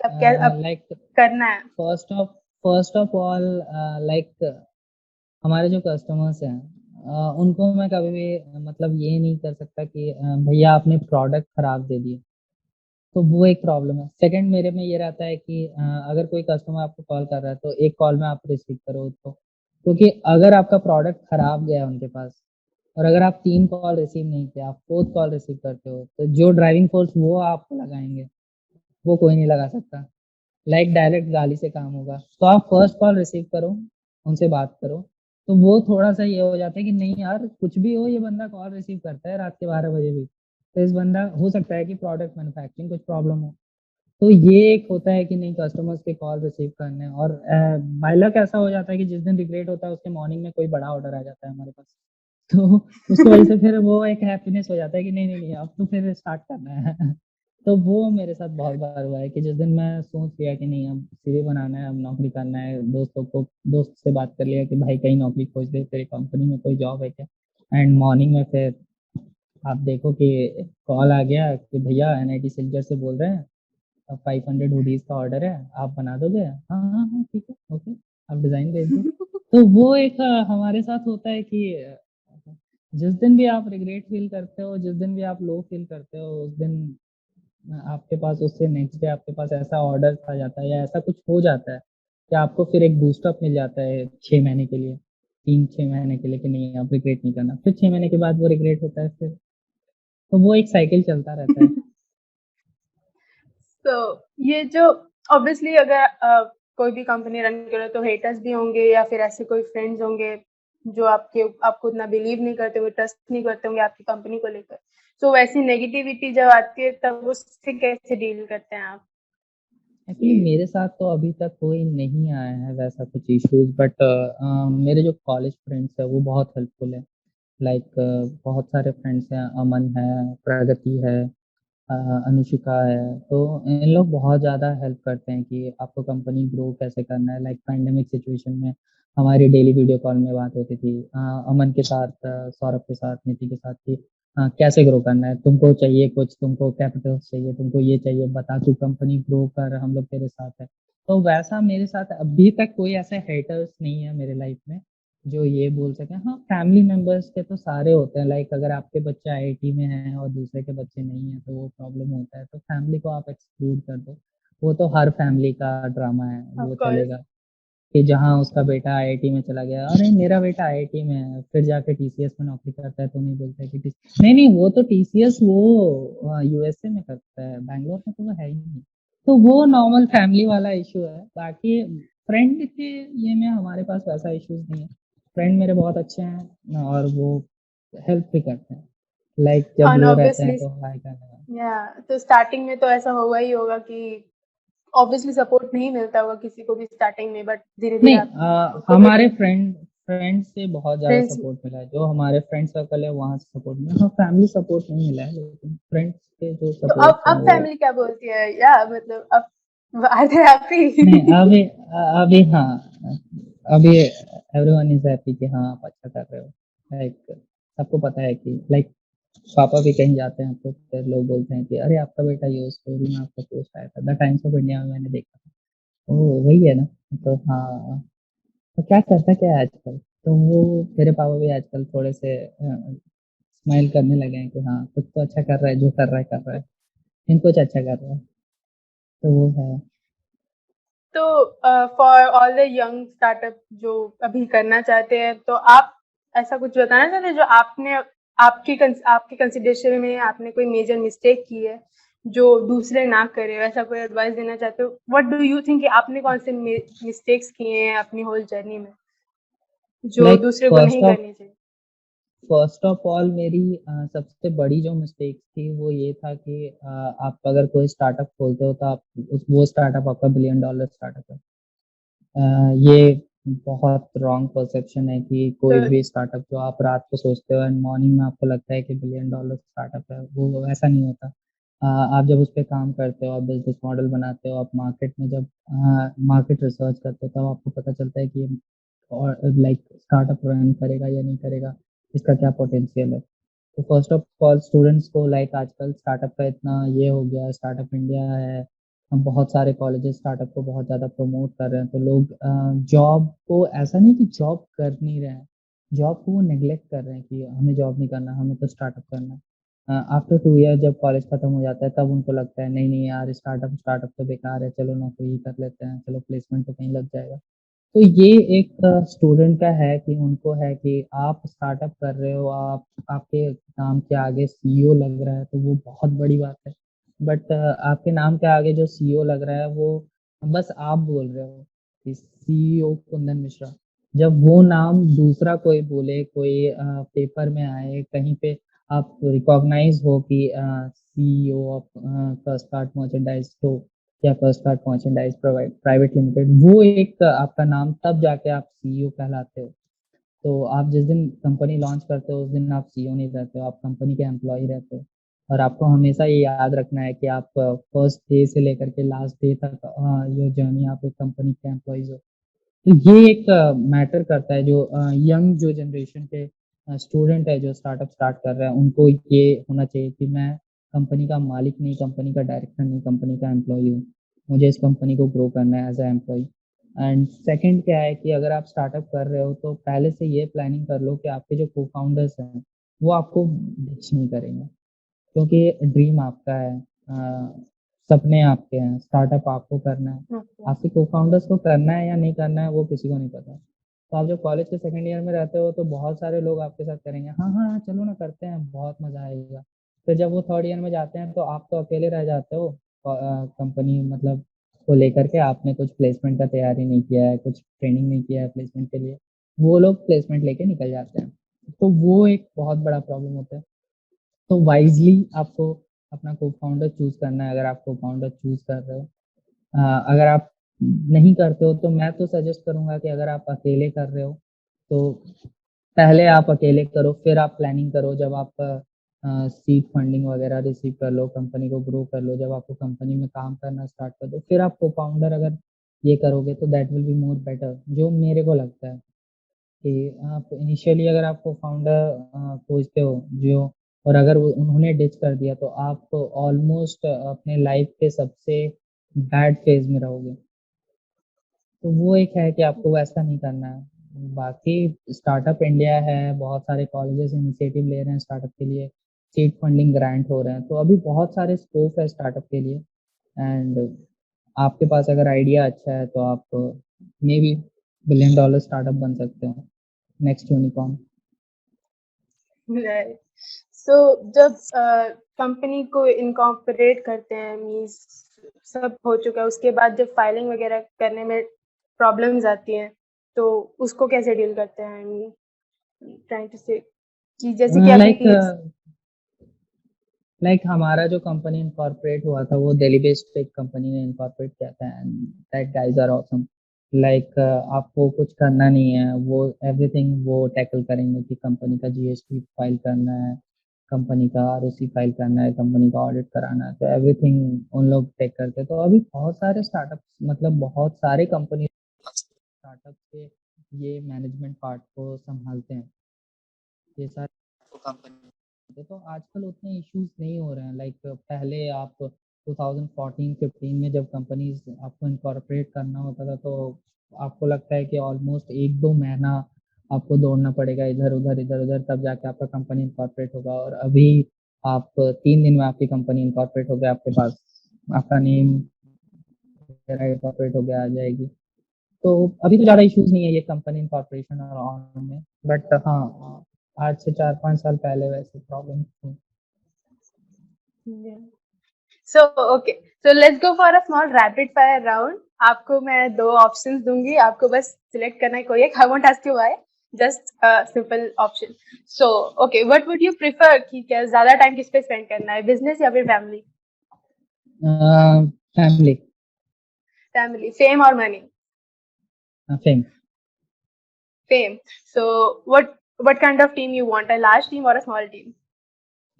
अब क्या अब लाइक करना है? First of first of all, like हमारे जो कस्टमर्स हैं, उनको मैं कभी भी मतलब ये नहीं कर सकता कि भैया आपने प्रोडक्ट खराब दे दिए, तो वो एक प्रॉब्लम है। सेकंड मेरे में ये रहता है कि अगर कोई कस्टमर आपको कॉल कर रहा है तो एक कॉल में आप रिसीव करो उसको, क्योंकि अगर आपका प्रोडक्ट खराब गया उनके पास और अगर आप 3 कॉल रिसीव नहीं किए, आप 4th कॉल रिसीव करते हो, तो जो ड्राइविंग फोर्स वो आपको लगाएँगे, वो कोई नहीं लगा सकता। लाइक डायरेक्ट गाली से काम होगा। तो आप फर्स्ट कॉल रिसीव करो, उनसे बात करो, तो वो थोड़ा-सा ये हो जाता है कि नहीं यार, कुछ भी हो, ये बंदा कॉल रिसीव करता है रात के 12 बजे भी। तो इस बंदा, हो सकता है कि प्रोडक्ट मैन्युफैक्चरिंग कुछ प्रॉब्लम हो। तो ये एक होता है कि नहीं, कस्टमर्स के कॉल रिसीव करने, और बाय लक ऐसा हो जाता है कि जिस दिन रिग्रेट होता है उसके मॉर्निंग में कोई बड़ा ऑर्डर आ जाता है हमारे पास। तो उसकी वजह से फिर वो एक हैप्पीनेस हो जाता है कि नहीं, नहीं, नहीं, अब तो फिर स्टार्ट करना है। तो वो मेरे साथ बहुत बार हुआ है कि जिस दिन मैं सोच लिया कि नहीं, अब सीवी बनाना है, अब नौकरी करना है, दोस्त से बात कर लिया कि भाई कहीं नौकरी खोज दे, तेरी कंपनी में कोई जॉब है क्या? एंड मॉर्निंग में फिर आप देखो कि कॉल आ गया कि भैया एनआईटी सिलचर से बोल रहे हैं, 500 हुडीज का ऑर्डर है, आप बना दोगे? हाँ, हाँ, हाँ, ठीक है, ओके, आप डिज़ाइन भेज दो। तो वो एक हमारे साथ होता है कि जिस दिन भी आप रिग्रेट फ़ील करते हो, जिस दिन भी आप लो फ़ील करते हो, उस दिन आपके पास उससे नेक्स्ट डे आपके पास ऐसा ऑर्डर आ जाता है या ऐसा कुछ हो जाता है कि आपको फिर एक बूस्ट अप मिल जाता है 6 महीने के लिए, 3-6 महीने के लिए कि नहीं, अब रिग्रेट नहीं करना। फिर 6 महीने के बाद वो रिग्रेट होता है फिर, तो वो एक साइकिल चलता रहता है। तो ये जो ऑब्वियसली अगर कोई भी कंपनी रन करे तो हेटर्स भी होंगे या फिर ऐसे कोई फ्रेंड्स होंगे जो आपको उतना बिलीव नहीं करते होंगे, ट्रस्ट नहीं करते होंगे आपकी कंपनी को लेकर। तो वैसी नेगेटिविटी जब आती है तब उससे कैसे डील करते हैं आप? एक्चुअली मेरे साथ तो अभी तक कोई नहीं आया है वैसा कुछ इश्यूज़, बट मेरे जो कॉलेज फ्रेंड्स हैं वो बहुत हेल्पफुल है। लाइक बहुत सारे फ्रेंड्स हैं, अमन है, प्रगति है, अ, अनुशिका है, तो इन लोग बहुत ज़्यादा हेल्प करते हैं कि आपको कंपनी ग्रो कैसे करना है। लाइक पैंडेमिक सिचुएशन में हमारी डेली वीडियो कॉल में बात होती थी, अमन के साथ, सौरभ के साथ, नीति के साथ, कि कैसे ग्रो करना है, तुमको चाहिए कुछ, तुमको कैपिटल्स चाहिए, तुमको ये चाहिए, बता, तू कंपनी ग्रो कर, हम लोग तेरे साथ हैं। तो वैसा मेरे साथ अभी तक कोई ऐसे हेटर्स नहीं है मेरे लाइफ में जो ये बोल सके। हाँ, फैमिली मेंबर्स के तो सारे होते हैं, लाइक अगर आपके बच्चे आईआईटी में हैं और दूसरे के बच्चे नहीं है तो वो प्रॉब्लम होता है, तो फैमिली को आप एक्सक्लूड कर दो। वो तो हर फैमिली का ड्रामा है, ऑफ वो कोर्स। चलेगा कि जहाँ उसका बेटा आईआईटी में चला गया, अरे मेरा बेटा आईआईटी में है, फिर जाके टीसीएस में नौकरी करता है तो नहीं बोलता है कि नहीं नहीं, वो तो टीसीएस वो यूएसए में करता है, बैंगलोर में तो वो है ही नहीं। तो वो नॉर्मल फैमिली वाला इशू है। बाकी फ्रेंड के ये में हमारे पास वैसा इश्यूज नहीं है। फ्रेंड मेरे बहुत अच्छे हैं और वो हेल्प भी करते हैं, लाइक जब और लो रहते हैं ऑब्वियसली, तो हाय करने। या तो स्टार्टिंग में तो ऐसा हुआ ही होगा कि ऑब्वियसली सपोर्ट नहीं मिलता होगा किसी को भी स्टार्टिंग में, बट धीरे धीरे नहीं, आपको भी हमारे फ्रेंड से बहुत ज्यादा फ्रेंड्स। सपोर्ट मिला है, जो हमारे फ्रेंड सर्कल है वहां से सपोर्ट मिला। हाँ, फैमिली सपोर्ट नहीं मिला है, लेकिन फ्रेंड्स के जो तो सपोर्ट है अब वो। फैमिली क्या बोलती है, या मतलब अब आर दे नहीं, हैप्पी? अभी हाँ, अभी एवरीवन इज हैप्पी कि हाँ आप अच्छा कर रहे हो। लाइक सबको पता है कि लाइक पापा भी कहीं जाते हैं तो फिर लोग बोलते हैं कि अरे आपका बेटा ये स्टोरी में आपका पोस्ट आया था द टाइम्स ऑफ इंडिया में, मैंने देखा था। ओ वही है ना। तो हाँ, तो क्या करता क्या है आजकल, तो वो मेरे पापा भी आजकल थोड़े से स्माइल करने लगे हैं कि हाँ कुछ तो अच्छा कर रहा है, जो कर रहा है कर रहा है, इन कुछ अच्छा कर रहा है। तो वो है। तो for all the young startup जो अभी करना चाहते हैं, तो आप ऐसा कुछ बताना चाहते हैं जो आपने आपके कंसिडरेशन में आपने कोई मेजर मिस्टेक की है जो दूसरे ना करे, ऐसा कोई एडवाइस देना चाहते हो? व्हाट डू यू थिंक कि आपने कौन से मिस्टेक्स किए हैं अपनी होल जर्नी में जो लाइक दूसरे को नहीं फर्स्ट ऑफ करनी चाहिए? फर्स्ट ऑफ ऑल मेरी सबसे बड़ी जो मिस्टेक थी वो ये था कि आप अगर कोई स्टार्टअप खोलते हो तो आप वो स्टार्टअप आपका बिलियन डॉलर स्टार्टअप है। ये बहुत रॉन्ग परसेप्शन है कि तो कोई भी स्टार्टअप जो आप रात को सोचते हो एंड मॉर्निंग में आपको लगता है कि बिलियन डॉलर स्टार्टअप है, वो ऐसा नहीं होता। आप जब उस पे काम करते हो, आप बिजनेस मॉडल बनाते हो, आप मार्केट में जब मार्केट रिसर्च करते हो, तब आपको पता चलता है कि और लाइक स्टार्टअप रन करेगा या नहीं करेगा, इसका क्या पोटेंशियल है। तो फर्स्ट ऑफ ऑल स्टूडेंट्स को लाइक आजकल स्टार्टअप का इतना ये हो गया है, स्टार्टअप इंडिया है, हम बहुत सारे कॉलेजेस स्टार्टअप को बहुत ज़्यादा प्रमोट कर रहे हैं, तो लोग जॉब को ऐसा नहीं कि जॉब कर नहीं रहे हैं, जॉब को वो नेग्लेक्ट कर रहे हैं कि हमें जॉब नहीं करना, हमें तो स्टार्टअप करना है। आफ्टर 2 ईयर जब कॉलेज खत्म हो जाता है तब उनको लगता है नहीं नहीं यार, स्टार्टअप स्टार्टअप तो बेकार है, चलो नौकरी ही कर लेते हैं, चलो प्लेसमेंट तो कहीं लग जाएगा। तो ये एक स्टूडेंट का है कि उनको है कि आप स्टार्टअप कर रहे हो, आप आपके नाम के आगे सीईओ लग रहा है तो वो बहुत बड़ी बात है। बट आपके नाम के आगे जो सीईओ लग रहा है वो बस आप बोल रहे हो कि सीईओ कुंदन मिश्रा। जब वो नाम दूसरा कोई बोले, कोई पेपर में आए कहीं पे, आप रिकॉग्नाइज हो कि CEO of first part merchandise store या first part merchandise private limited, वो एक आपका नाम, तब जाके आप सीईओ कहलाते हो। तो आप जिस दिन कंपनी लॉन्च करते हो उस दिन आप सीईओ नहीं रहते हो, आप कंपनी के एम्प्लॉय रहते हो। और आपको हमेशा ये याद रखना है कि आप फर्स्ट डे से लेकर के लास्ट डे तक ये जर्नी आप एक कंपनी के एम्प्लॉयज हो। तो ये एक मैटर करता है, जो यंग जो जनरेशन के स्टूडेंट है जो स्टार्टअप स्टार्ट कर रहे हैं, उनको ये होना चाहिए कि मैं कंपनी का मालिक नहीं, कंपनी का डायरेक्टर नहीं, कंपनी का एम्प्लॉय हूँ। मुझे इस कंपनी को ग्रो करना है as a employ. And second क्या है कि अगर आप स्टार्टअप कर रहे हो तो पहले से ये प्लानिंग कर लो कि आपके जो को फाउंडर्स हैं वो आपको डिच नहीं करेंगे, क्योंकि ड्रीम आपका है, सपने आपके हैं, स्टार्टअप आपको करना है। ओके। आपके को फाउंडर्स को करना है या नहीं करना है वो किसी को नहीं पता। तो आप जब कॉलेज के सेकंड ईयर में रहते हो तो बहुत सारे लोग आपके साथ करेंगे, हाँ हाँ हाँ, चलो ना करते हैं, बहुत मजा आएगा। फिर जब वो थर्ड ईयर में जाते हैं तो आप तो अकेले रह जाते हो कंपनी मतलब को लेकर के, आपने कुछ प्लेसमेंट का तैयारी नहीं किया है, कुछ ट्रेनिंग नहीं किया है प्लेसमेंट के लिए, वो लोग प्लेसमेंट लेके निकल जाते हैं। तो वो एक बहुत बड़ा प्रॉब्लम होता है। तो वाइजली आपको अपना को फाउंडर चूज करना है, अगर आप को फाउंडर चूज कर रहे हो। अगर आप नहीं करते हो तो मैं तो सजेस्ट करूंगा कि अगर आप अकेले कर रहे हो तो पहले आप अकेले करो, फिर आप प्लानिंग करो, जब आप सीड फंडिंग वगैरह रिसीव कर लो, कंपनी को ग्रो कर लो, जब आपको कंपनी में काम करना स्टार्ट कर दो, फिर आप को फाउंडर अगर ये करोगे तो that will be more better, जो मेरे को लगता है कि आप इनिशियली अगर आप को फाउंडर खोजते हो जो, और अगर उन्होंने डिच कर दिया तो आप ऑलमोस्ट अपने लाइफ के सबसे बैड फेज में रहोगे। तो वो एक है कि आपको वैसा नहीं करना है। बाकी स्टार्टअप इंडिया है, बहुत सारे कॉलेजेस इनिशिएटिव ले रहे हैं स्टार्टअप के लिए, सीड फंडिंग ग्रांट हो रहे हैं, तो अभी बहुत सारे स्कोप है स्टार्टअप के लिए। एंड आपके पास अगर आइडिया अच्छा है तो आप may be billion dollar startup बन सकते हो, नेक्स्ट यूनिकॉर्न। राइट। सो जब कंपनी को इनकॉर्पोरेट करते हैं, मीन्स सब हो चुका है, उसके बाद जब फाइलिंग वगैरह करने में प्रॉब्लम्स आती हैं, तो उसको कैसे डील करते हैं? I mean trying to say कि जैसे कि लाइक अभी हमारा जो कंपनी इनकॉर्पोरेट हुआ था वो दिल्ली बेस्ड एक कंपनी ने इनकॉर्पोरेट किया था, and that guys are awesome. आपको कुछ करना नहीं है, वो एवरीथिंग वो टैकल करेंगे कि कंपनी का जीएसटी फाइल करना है, कंपनी का आरओसी फाइल करना है, कंपनी का ऑडिट कराना है, तो एवरीथिंग उन लोग टेक करते हैं। तो अभी बहुत सारे स्टार्टअप, मतलब बहुत सारे कंपनी स्टार्टअप के ये मैनेजमेंट पार्ट को संभालते हैं, ये सारे कंपनी। तो आजकल उतने इश्यूज नहीं हो रहे हैं। पहले आप 2014-15 में जब कंपनीज आपको इनकॉर्पोरेट करना होता था, तो आपको लगता है कि ऑलमोस्ट 1-2 महीना आपको दौड़ना पड़ेगा इधर उधर, तब जाके आपका कंपनी इनकॉर्पोरेट होगा। और अभी आप 3 दिन में आपकी कंपनी इनकॉर्पोरेट हो गया, आपके पास आपका नेम इनकॉर्पोरेट हो गया आ जाएगी। तो अभी तो ज़्यादा इश्यूज नहीं है ये कंपनी इनकॉर्पोरेशन और ऑन में, बट हाँ, आज से 4-5 साल पहले वैसे प्रॉब्लम थी। So okay, so let's go for a small rapid fire round. आपको मैं 2 ऑप्शंस दूंगी, आपको बस सिलेक्ट करना है कोई एक। I won't ask you why, just simple option. So okay, what would you prefer कि क्या ज्यादा टाइम किस पे स्पेंड करना है, बिजनेस या फिर फैमिली? फैमिली। फैमिली। फेम और money? Fame. Fame. So what kind of team you want, a large team or a small team?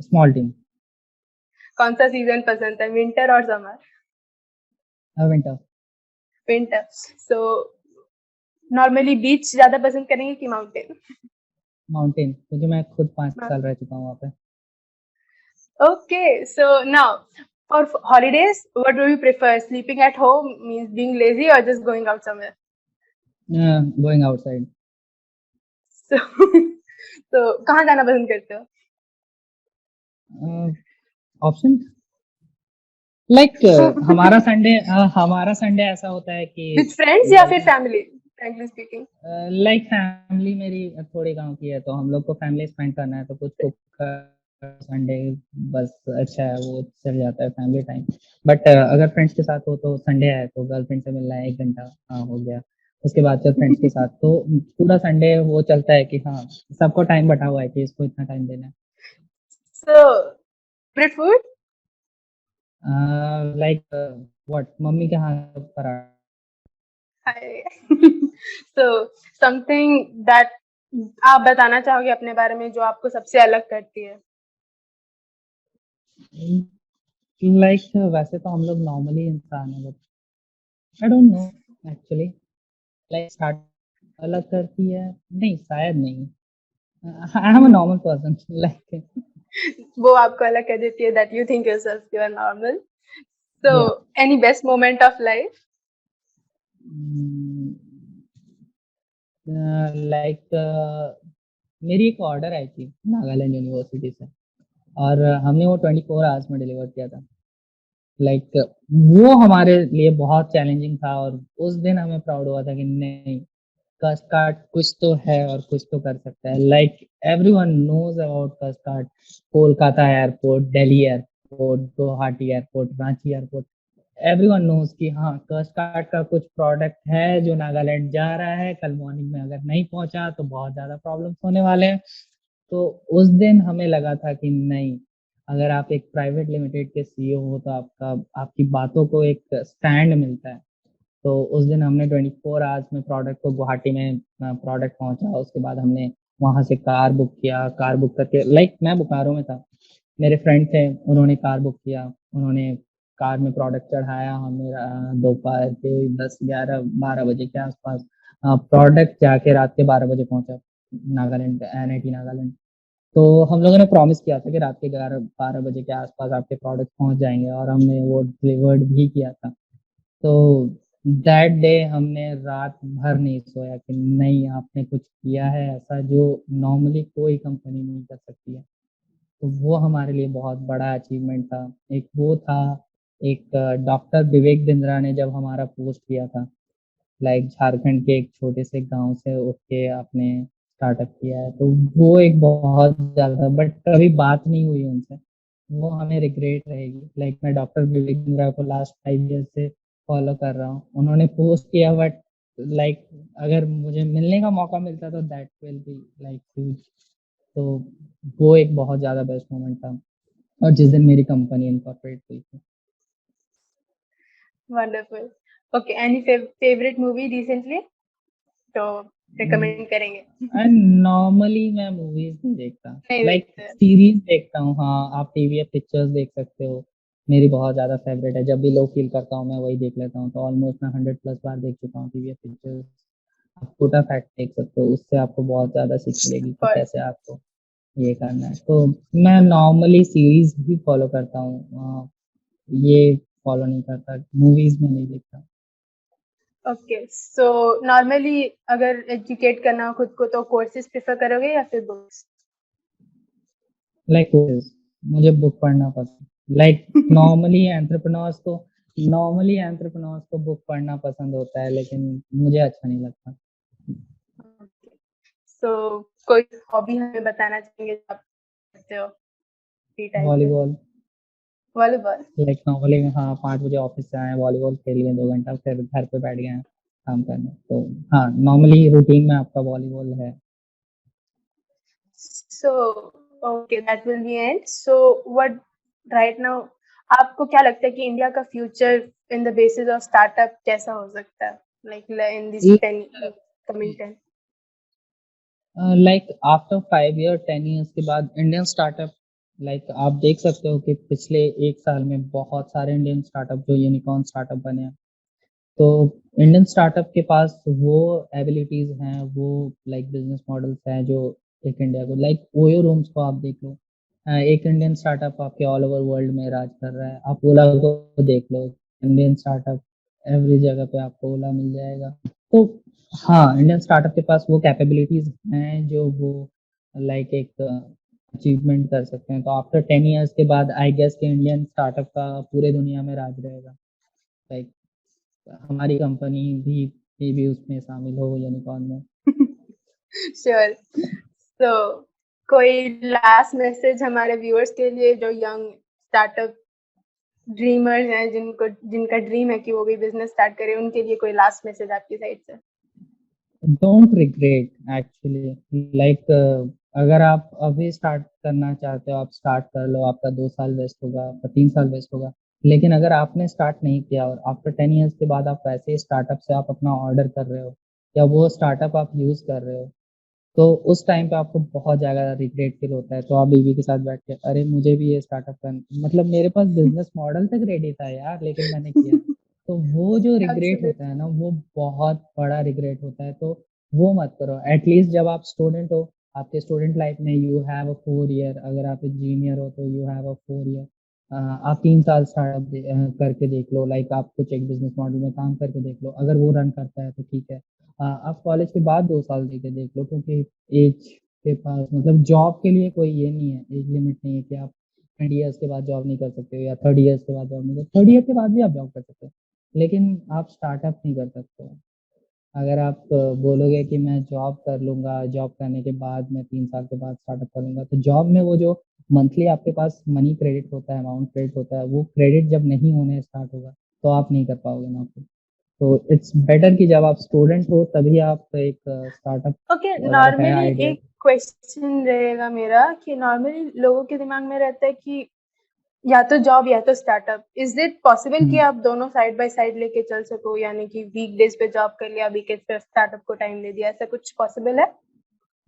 Small team. कौन सा सीजन पसंद है, विंटर और summer? Winter. Winter. So normally beach ज्यादा पसंद करेंगे कि माउंटेन? माउंटेन, क्योंकि मैं खुद 5 साल रह चुका हूँ वहाँ पे। Okay, so now for holidays, what do you prefer? Sleeping at home means being lazy or just going out somewhere? Going outside. So, so कहाँ जाना पसंद करते हो? ऑप्शन हमारा संडे ऐसा होता है कि With friends या फिर family? Frankly speaking. फैमिली मेरी थोड़ी गांव की है, तो हम लोग को फैमिली स्पेंड करना है, तो कुछ कुक संडे बस अच्छा है, वो चल जाता है फैमिली टाइम। बट अगर फ्रेंड्स के साथ हो तो संडे है तो गर्लफ्रेंड से मिलना है 1 घंटा, हाँ हो गया। उसके बाद फिर फ्रेंड्स के साथ तो पूरा संडे वो चलता है कि हाँ, सबको टाइम बटा हुआ है कि इसको इतना टाइम देना So, preferred food? है। व्हाट, मम्मी के हाथ पर। Hi. So, something that आप बताना चाहोगे अपने बारे में जो आपको सबसे अलग करती है? वैसे तो हम लोग नॉर्मली इंसान है, but I don't know actually, start अलग करती है, नहीं शायद नहीं। I am a normal person like. वो आपको अलग कर देती है, that you think yourself you are normal. So, या any best moment of life? Like मेरी एक ऑर्डर आई थी नागालैंड यूनिवर्सिटी से, और हमने वो 24 आवर्स में डिलीवर किया था। वो हमारे लिए बहुत चैलेंजिंग था, और उस दिन हमें प्राउड हुआ था कि नहीं, कस्ट कार्ड कुछ तो है और कुछ तो कर सकता है। एवरीवन नोज अबाउट कस्ट card, Kolkata airport, Delhi airport, Guwahati airport, Ranchi airport, everyone knows कि हाँ, कस्ट कार्ड का कुछ प्रोडक्ट है जो नागालैंड जा रहा है, कल मॉर्निंग में अगर नहीं पहुंचा तो बहुत ज्यादा प्रॉब्लम्स होने वाले हैं। तो उस दिन हमें लगा था कि नहीं, अगर आप एक प्राइवेट लिमिटेड के सीईओ हो तो आपकी बातों को एक स्टैंड मिलता है। तो उस दिन हमने 24 आवर्स में प्रोडक्ट को, गुवाहाटी में प्रोडक्ट पहुंचा, उसके बाद हमने वहां से कार बुक किया, कार बुक करके मैं बोकारो में था, मेरे फ्रेंड थे, उन्होंने कार बुक किया, उन्होंने कार में प्रोडक्ट चढ़ाया, हमें दोपहर के 10, 11, 12 बजे के आसपास प्रोडक्ट जाके रात के 12 बजे पहुंचा नागालैंड, एनआईटी नागालैंड। तो हम लोगों ने प्रॉमिस किया था कि रात के 11-12 बजे के आसपास आपके प्रोडक्ट पहुंच जाएंगे, और हमने वो डिलीवर्ड भी किया था। तो दैट डे हमने रात भर नहीं सोया कि नहीं आपने कुछ किया है ऐसा जो नॉर्मली कोई कंपनी नहीं कर सकती है। तो वो हमारे लिए बहुत बड़ा अचीवमेंट था। एक वो था, एक डॉक्टर विवेक बिंद्रा ने जब हमारा पोस्ट किया था, लाइक झारखंड के एक छोटे से गांव से उठ के आपने स्टार्टअप किया है, तो वो एक बहुत ज्यादा, बट कभी बात नहीं हुई उनसे, वो हमें रिग्रेट रहेगी। लाइक मैं डॉक्टर विवेक बिंद्रा को लास्ट 5 ईयर से फॉलो कर रहा हूँ, उन्होंने पोस्ट किया, बट लाइक अगर मुझे मिलने का मौका मिलता तो that will be like huge. तो वो एक बहुत ज्यादा बेस्ट मोमेंट था, और जिस दिन मेरी कंपनी इनकॉर्पोरेट हुई थी। Wonderful. Okay, any favourite movie recently तो रिकमेंड करेंगे? एंड नॉर्मली मैं मूवीज नहीं देखता, नहीं लाइक देखते। सीरीज देखता हूँ। हाँ, आप टीवी पे पिक्चर्स देख सकते हो, मेरी बहुत ज्यादा फेवरेट है। जब भी लो फील करता हूँ मैं वही देख लेता हूँ, तो ऑलमोस्ट मैं 100+ बार देख चुका हूँ टीवी पे पिक्चर्स। आप छोटा फैक्ट देख सकते हो, उससे आपको बहुत ज्यादा सीख मिलेगी कि और कैसे आपको ये करना है। तो मैं नॉर्मली सीरीज भी फॉलो करता हूँ, ये फॉलो नहीं करता, मूवीज में नहीं देखता। ओके, सो नॉर्मली अगर एजुकेट करना हो खुद को तो कोर्सेज प्रेफर करोगे या फिर बुक्स? लाइक मुझे बुक पढ़ना पसंद, लाइक नॉर्मली एंटरप्रेन्योर्स को बुक पढ़ना पसंद होता है, लेकिन मुझे अच्छा नहीं लगता। सो कोई हॉबी हमें बताना चाहेंगे जो आप करते हो फ्री टाइम पे? वॉलीबॉल। वॉलीबॉल। लाइक नॉर्मली हाँ, 5 बजे ऑफिस से आए, वॉलीबॉल खेल लिए 2 घंटा, फिर घर पे बैठ गए हैं काम करने। तो हाँ, नॉर्मली रूटीन में आपका वॉलीबॉल है। So okay, that will be and. So what right now आपको क्या लगता है कि इंडिया का future in the basis of startup कैसा हो सकता है, like in this 10 coming 10? Like after 5 year 10 years के बाद इंडियन स्टार्टअप, लाइक आप देख सकते हो कि पिछले 1 साल में बहुत सारे इंडियन स्टार्टअप जो यूनिकॉर्न स्टार्टअप बने हैं। तो इंडियन स्टार्टअप के पास वो एबिलिटीज हैं, वो लाइक बिजनेस मॉडल्स हैं जो एक इंडिया को, लाइक ओयो रूम्स को आप देख लो। एक इंडियन स्टार्टअप आपके ऑल ओवर वर्ल्ड में राज कर रहा है। आप ओला को देख लो, इंडियन स्टार्टअप, एवरी जगह पे आपको ओला मिल जाएगा। तो हाँ, इंडियन स्टार्टअप के पास वो कैपेबिलिटीज हैं जो वो लाइक एक अचीवमेंट कर सकते हैं। तो आफ्टर 10 ईयर्स के बाद आई गेस कि इंडियन स्टार्टअप का पूरे दुनिया में राज रहेगा। लाइक हमारी कंपनी भी उसमें शामिल हो यूनिकॉर्न में। श्योर। सो कोई लास्ट मैसेज हमारे व्यूअर्स के लिए जो यंग स्टार्टअप ड्रीमर्स हैं, जिनका ड्रीम है कि वो भी बिजनेस स्टार्ट करें, उनके लिए कोई लास्ट मैसेज आपकी साइड से? डोंट रिग्रेट एक्चुअली, लाइक अगर आप अभी स्टार्ट करना चाहते हो, आप स्टार्ट कर लो। आपका 2 साल वेस्ट होगा, आपका 3 साल वेस्ट होगा, लेकिन अगर आपने स्टार्ट नहीं किया और आफ्टर 10 ईयर्स के बाद आप वैसे स्टार्टअप से आप अपना ऑर्डर कर रहे हो, या वो स्टार्टअप आप यूज कर रहे हो, तो उस टाइम पे आपको बहुत ज़्यादा रिग्रेट फील होता है। तो आप बीवी के साथ बैठ के, अरे मुझे भी ये स्टार्टअप करना, मतलब मेरे पास बिजनेस मॉडल तक रेडी था यार, लेकिन मैंने किया नहीं। तो वो जो रिग्रेट होता है एब्सोल्युटली। ना, वो बहुत बड़ा रिग्रेट होता है। तो वो मत करो। एटलीस्ट जब आप स्टूडेंट हो, आपके स्टूडेंट लाइफ में यू हैव अ 4 ईयर, अगर आप इंजीनियर हो तो यू हैव अ 4 ईयर, आप 3 साल स्टार्टअप करके देख लो। लाइक आप कुछ एक बिजनेस मॉडल में काम करके देख लो, अगर वो रन करता है तो ठीक है। आप कॉलेज के बाद 2 साल देके देख लो, क्योंकि एज के पास, मतलब जॉब के लिए कोई ये नहीं है, एज लिमिट नहीं है कि आप 20 ईयर्स के बाद जॉब नहीं कर सकते हो, या 30 ईयर्स के बाद जॉब नहीं कर, 30 ईयर के बाद भी आप जॉब कर सकते हो, लेकिन आप स्टार्टअप नहीं कर सकते हो। अगर आप बोलोगे कि मैं जॉब कर लूंगा, जॉब करने के बाद मैं 3 साल के बाद स्टार्टअप करूंगा, तो जॉब में वो जो मंथली आपके पास मनी क्रेडिट होता है, अमाउंट क्रेडिट होता है, वो क्रेडिट जब नहीं होने स्टार्ट होगा तो आप नहीं कर पाओगे नौकरी। तो इट्स बेटर कि जब आप स्टूडेंट हो तभी आप एक स्टार्टअप, ओके, अगर है नॉर्मली आइडिया। एक क्वेश्चन रहेगा मेरा कि नॉर्मली लोगों के दिमाग में रहता है कि या तो जॉब या तो स्टार्टअप। इज इट पॉसिबल कि आप दोनों साइड बाय साइड लेके चल सको, यानी कि वीकडेज पे जॉब कर लिया, वीकेंड पे स्टार्टअप को टाइम दे दिया, ऐसा कुछ पॉसिबल है?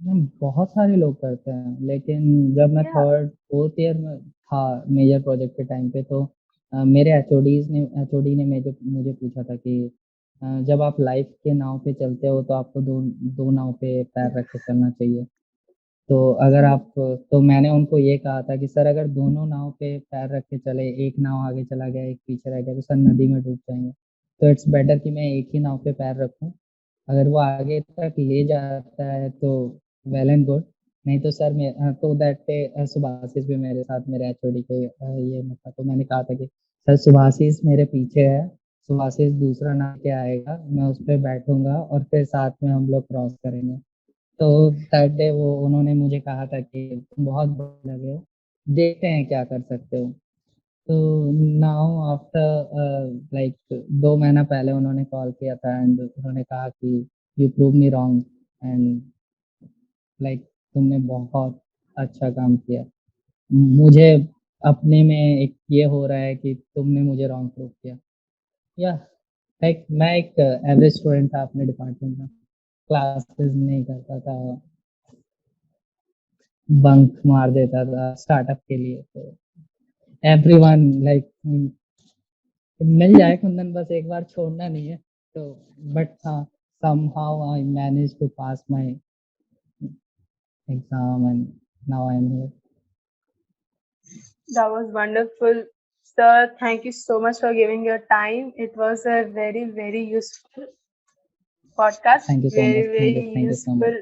बहुत सारे लोग करते हैं, लेकिन जब मैं या थर्ड फोर्थ ईयर में था मेजर प्रोजेक्ट के टाइम पे, तो मेरे एचओडी ने मुझे मुझे पूछा था कि जब आप लाइफ के नाव पे चलते हो तो आपको दो दो नाव पे पैर रख के चलना चाहिए। तो अगर आप, तो मैंने उनको ये कहा था कि सर अगर दोनों नाव पे पैर रख के चले, एक नाव आगे चला गया एक पीछे रह गया, तो सर नदी में डूब जाएंगे। तो इट्स बेटर कि मैं एक ही नाव पे पैर रखूं। अगर वो आगे तक ले जाता है तो वेल एंड गुड, नहीं तो सर मैं तो दैट डे सुभाषिस भी मेरे साथ मेरे एचओडी के ये में था, तो मैंने कहा था कि सर सुभाषिस मेरे पीछे है, सुभाषिस दूसरा नाव के आएगा, मैं उस पर बैठूंगा और फिर साथ में हम लोग क्रॉस करेंगे। तो दैट डे वो उन्होंने मुझे कहा था कि तुम बहुत बड़े लगे हो, देखते हैं क्या कर सकते हो। तो नाउ आफ्टर लाइक 2 महीना पहले उन्होंने कॉल किया था एंड उन्होंने कहा कि you prove me wrong and like तुमने बहुत अच्छा काम किया। मुझे अपने में एक ये हो रहा है कि तुमने मुझे रॉन्ग प्रूव किया। या लाइक मैं एक एवरेज स्टूडेंट था अपने डिपार्टमेंट में, क्लासेस नहीं करता था, बंक मार देता था स्टार्टअप के लिए। तो एवरीवन लाइक मिल जाए कुंदन, बस एक बार छोड़ना नहीं है। तो बट हाँ, somehow I managed to pass my exam and now I am here. That was wonderful. Sir, thank you so much for giving your time. It was a very, very useful podcast. Thank you so Very, much. very Thank you so much. useful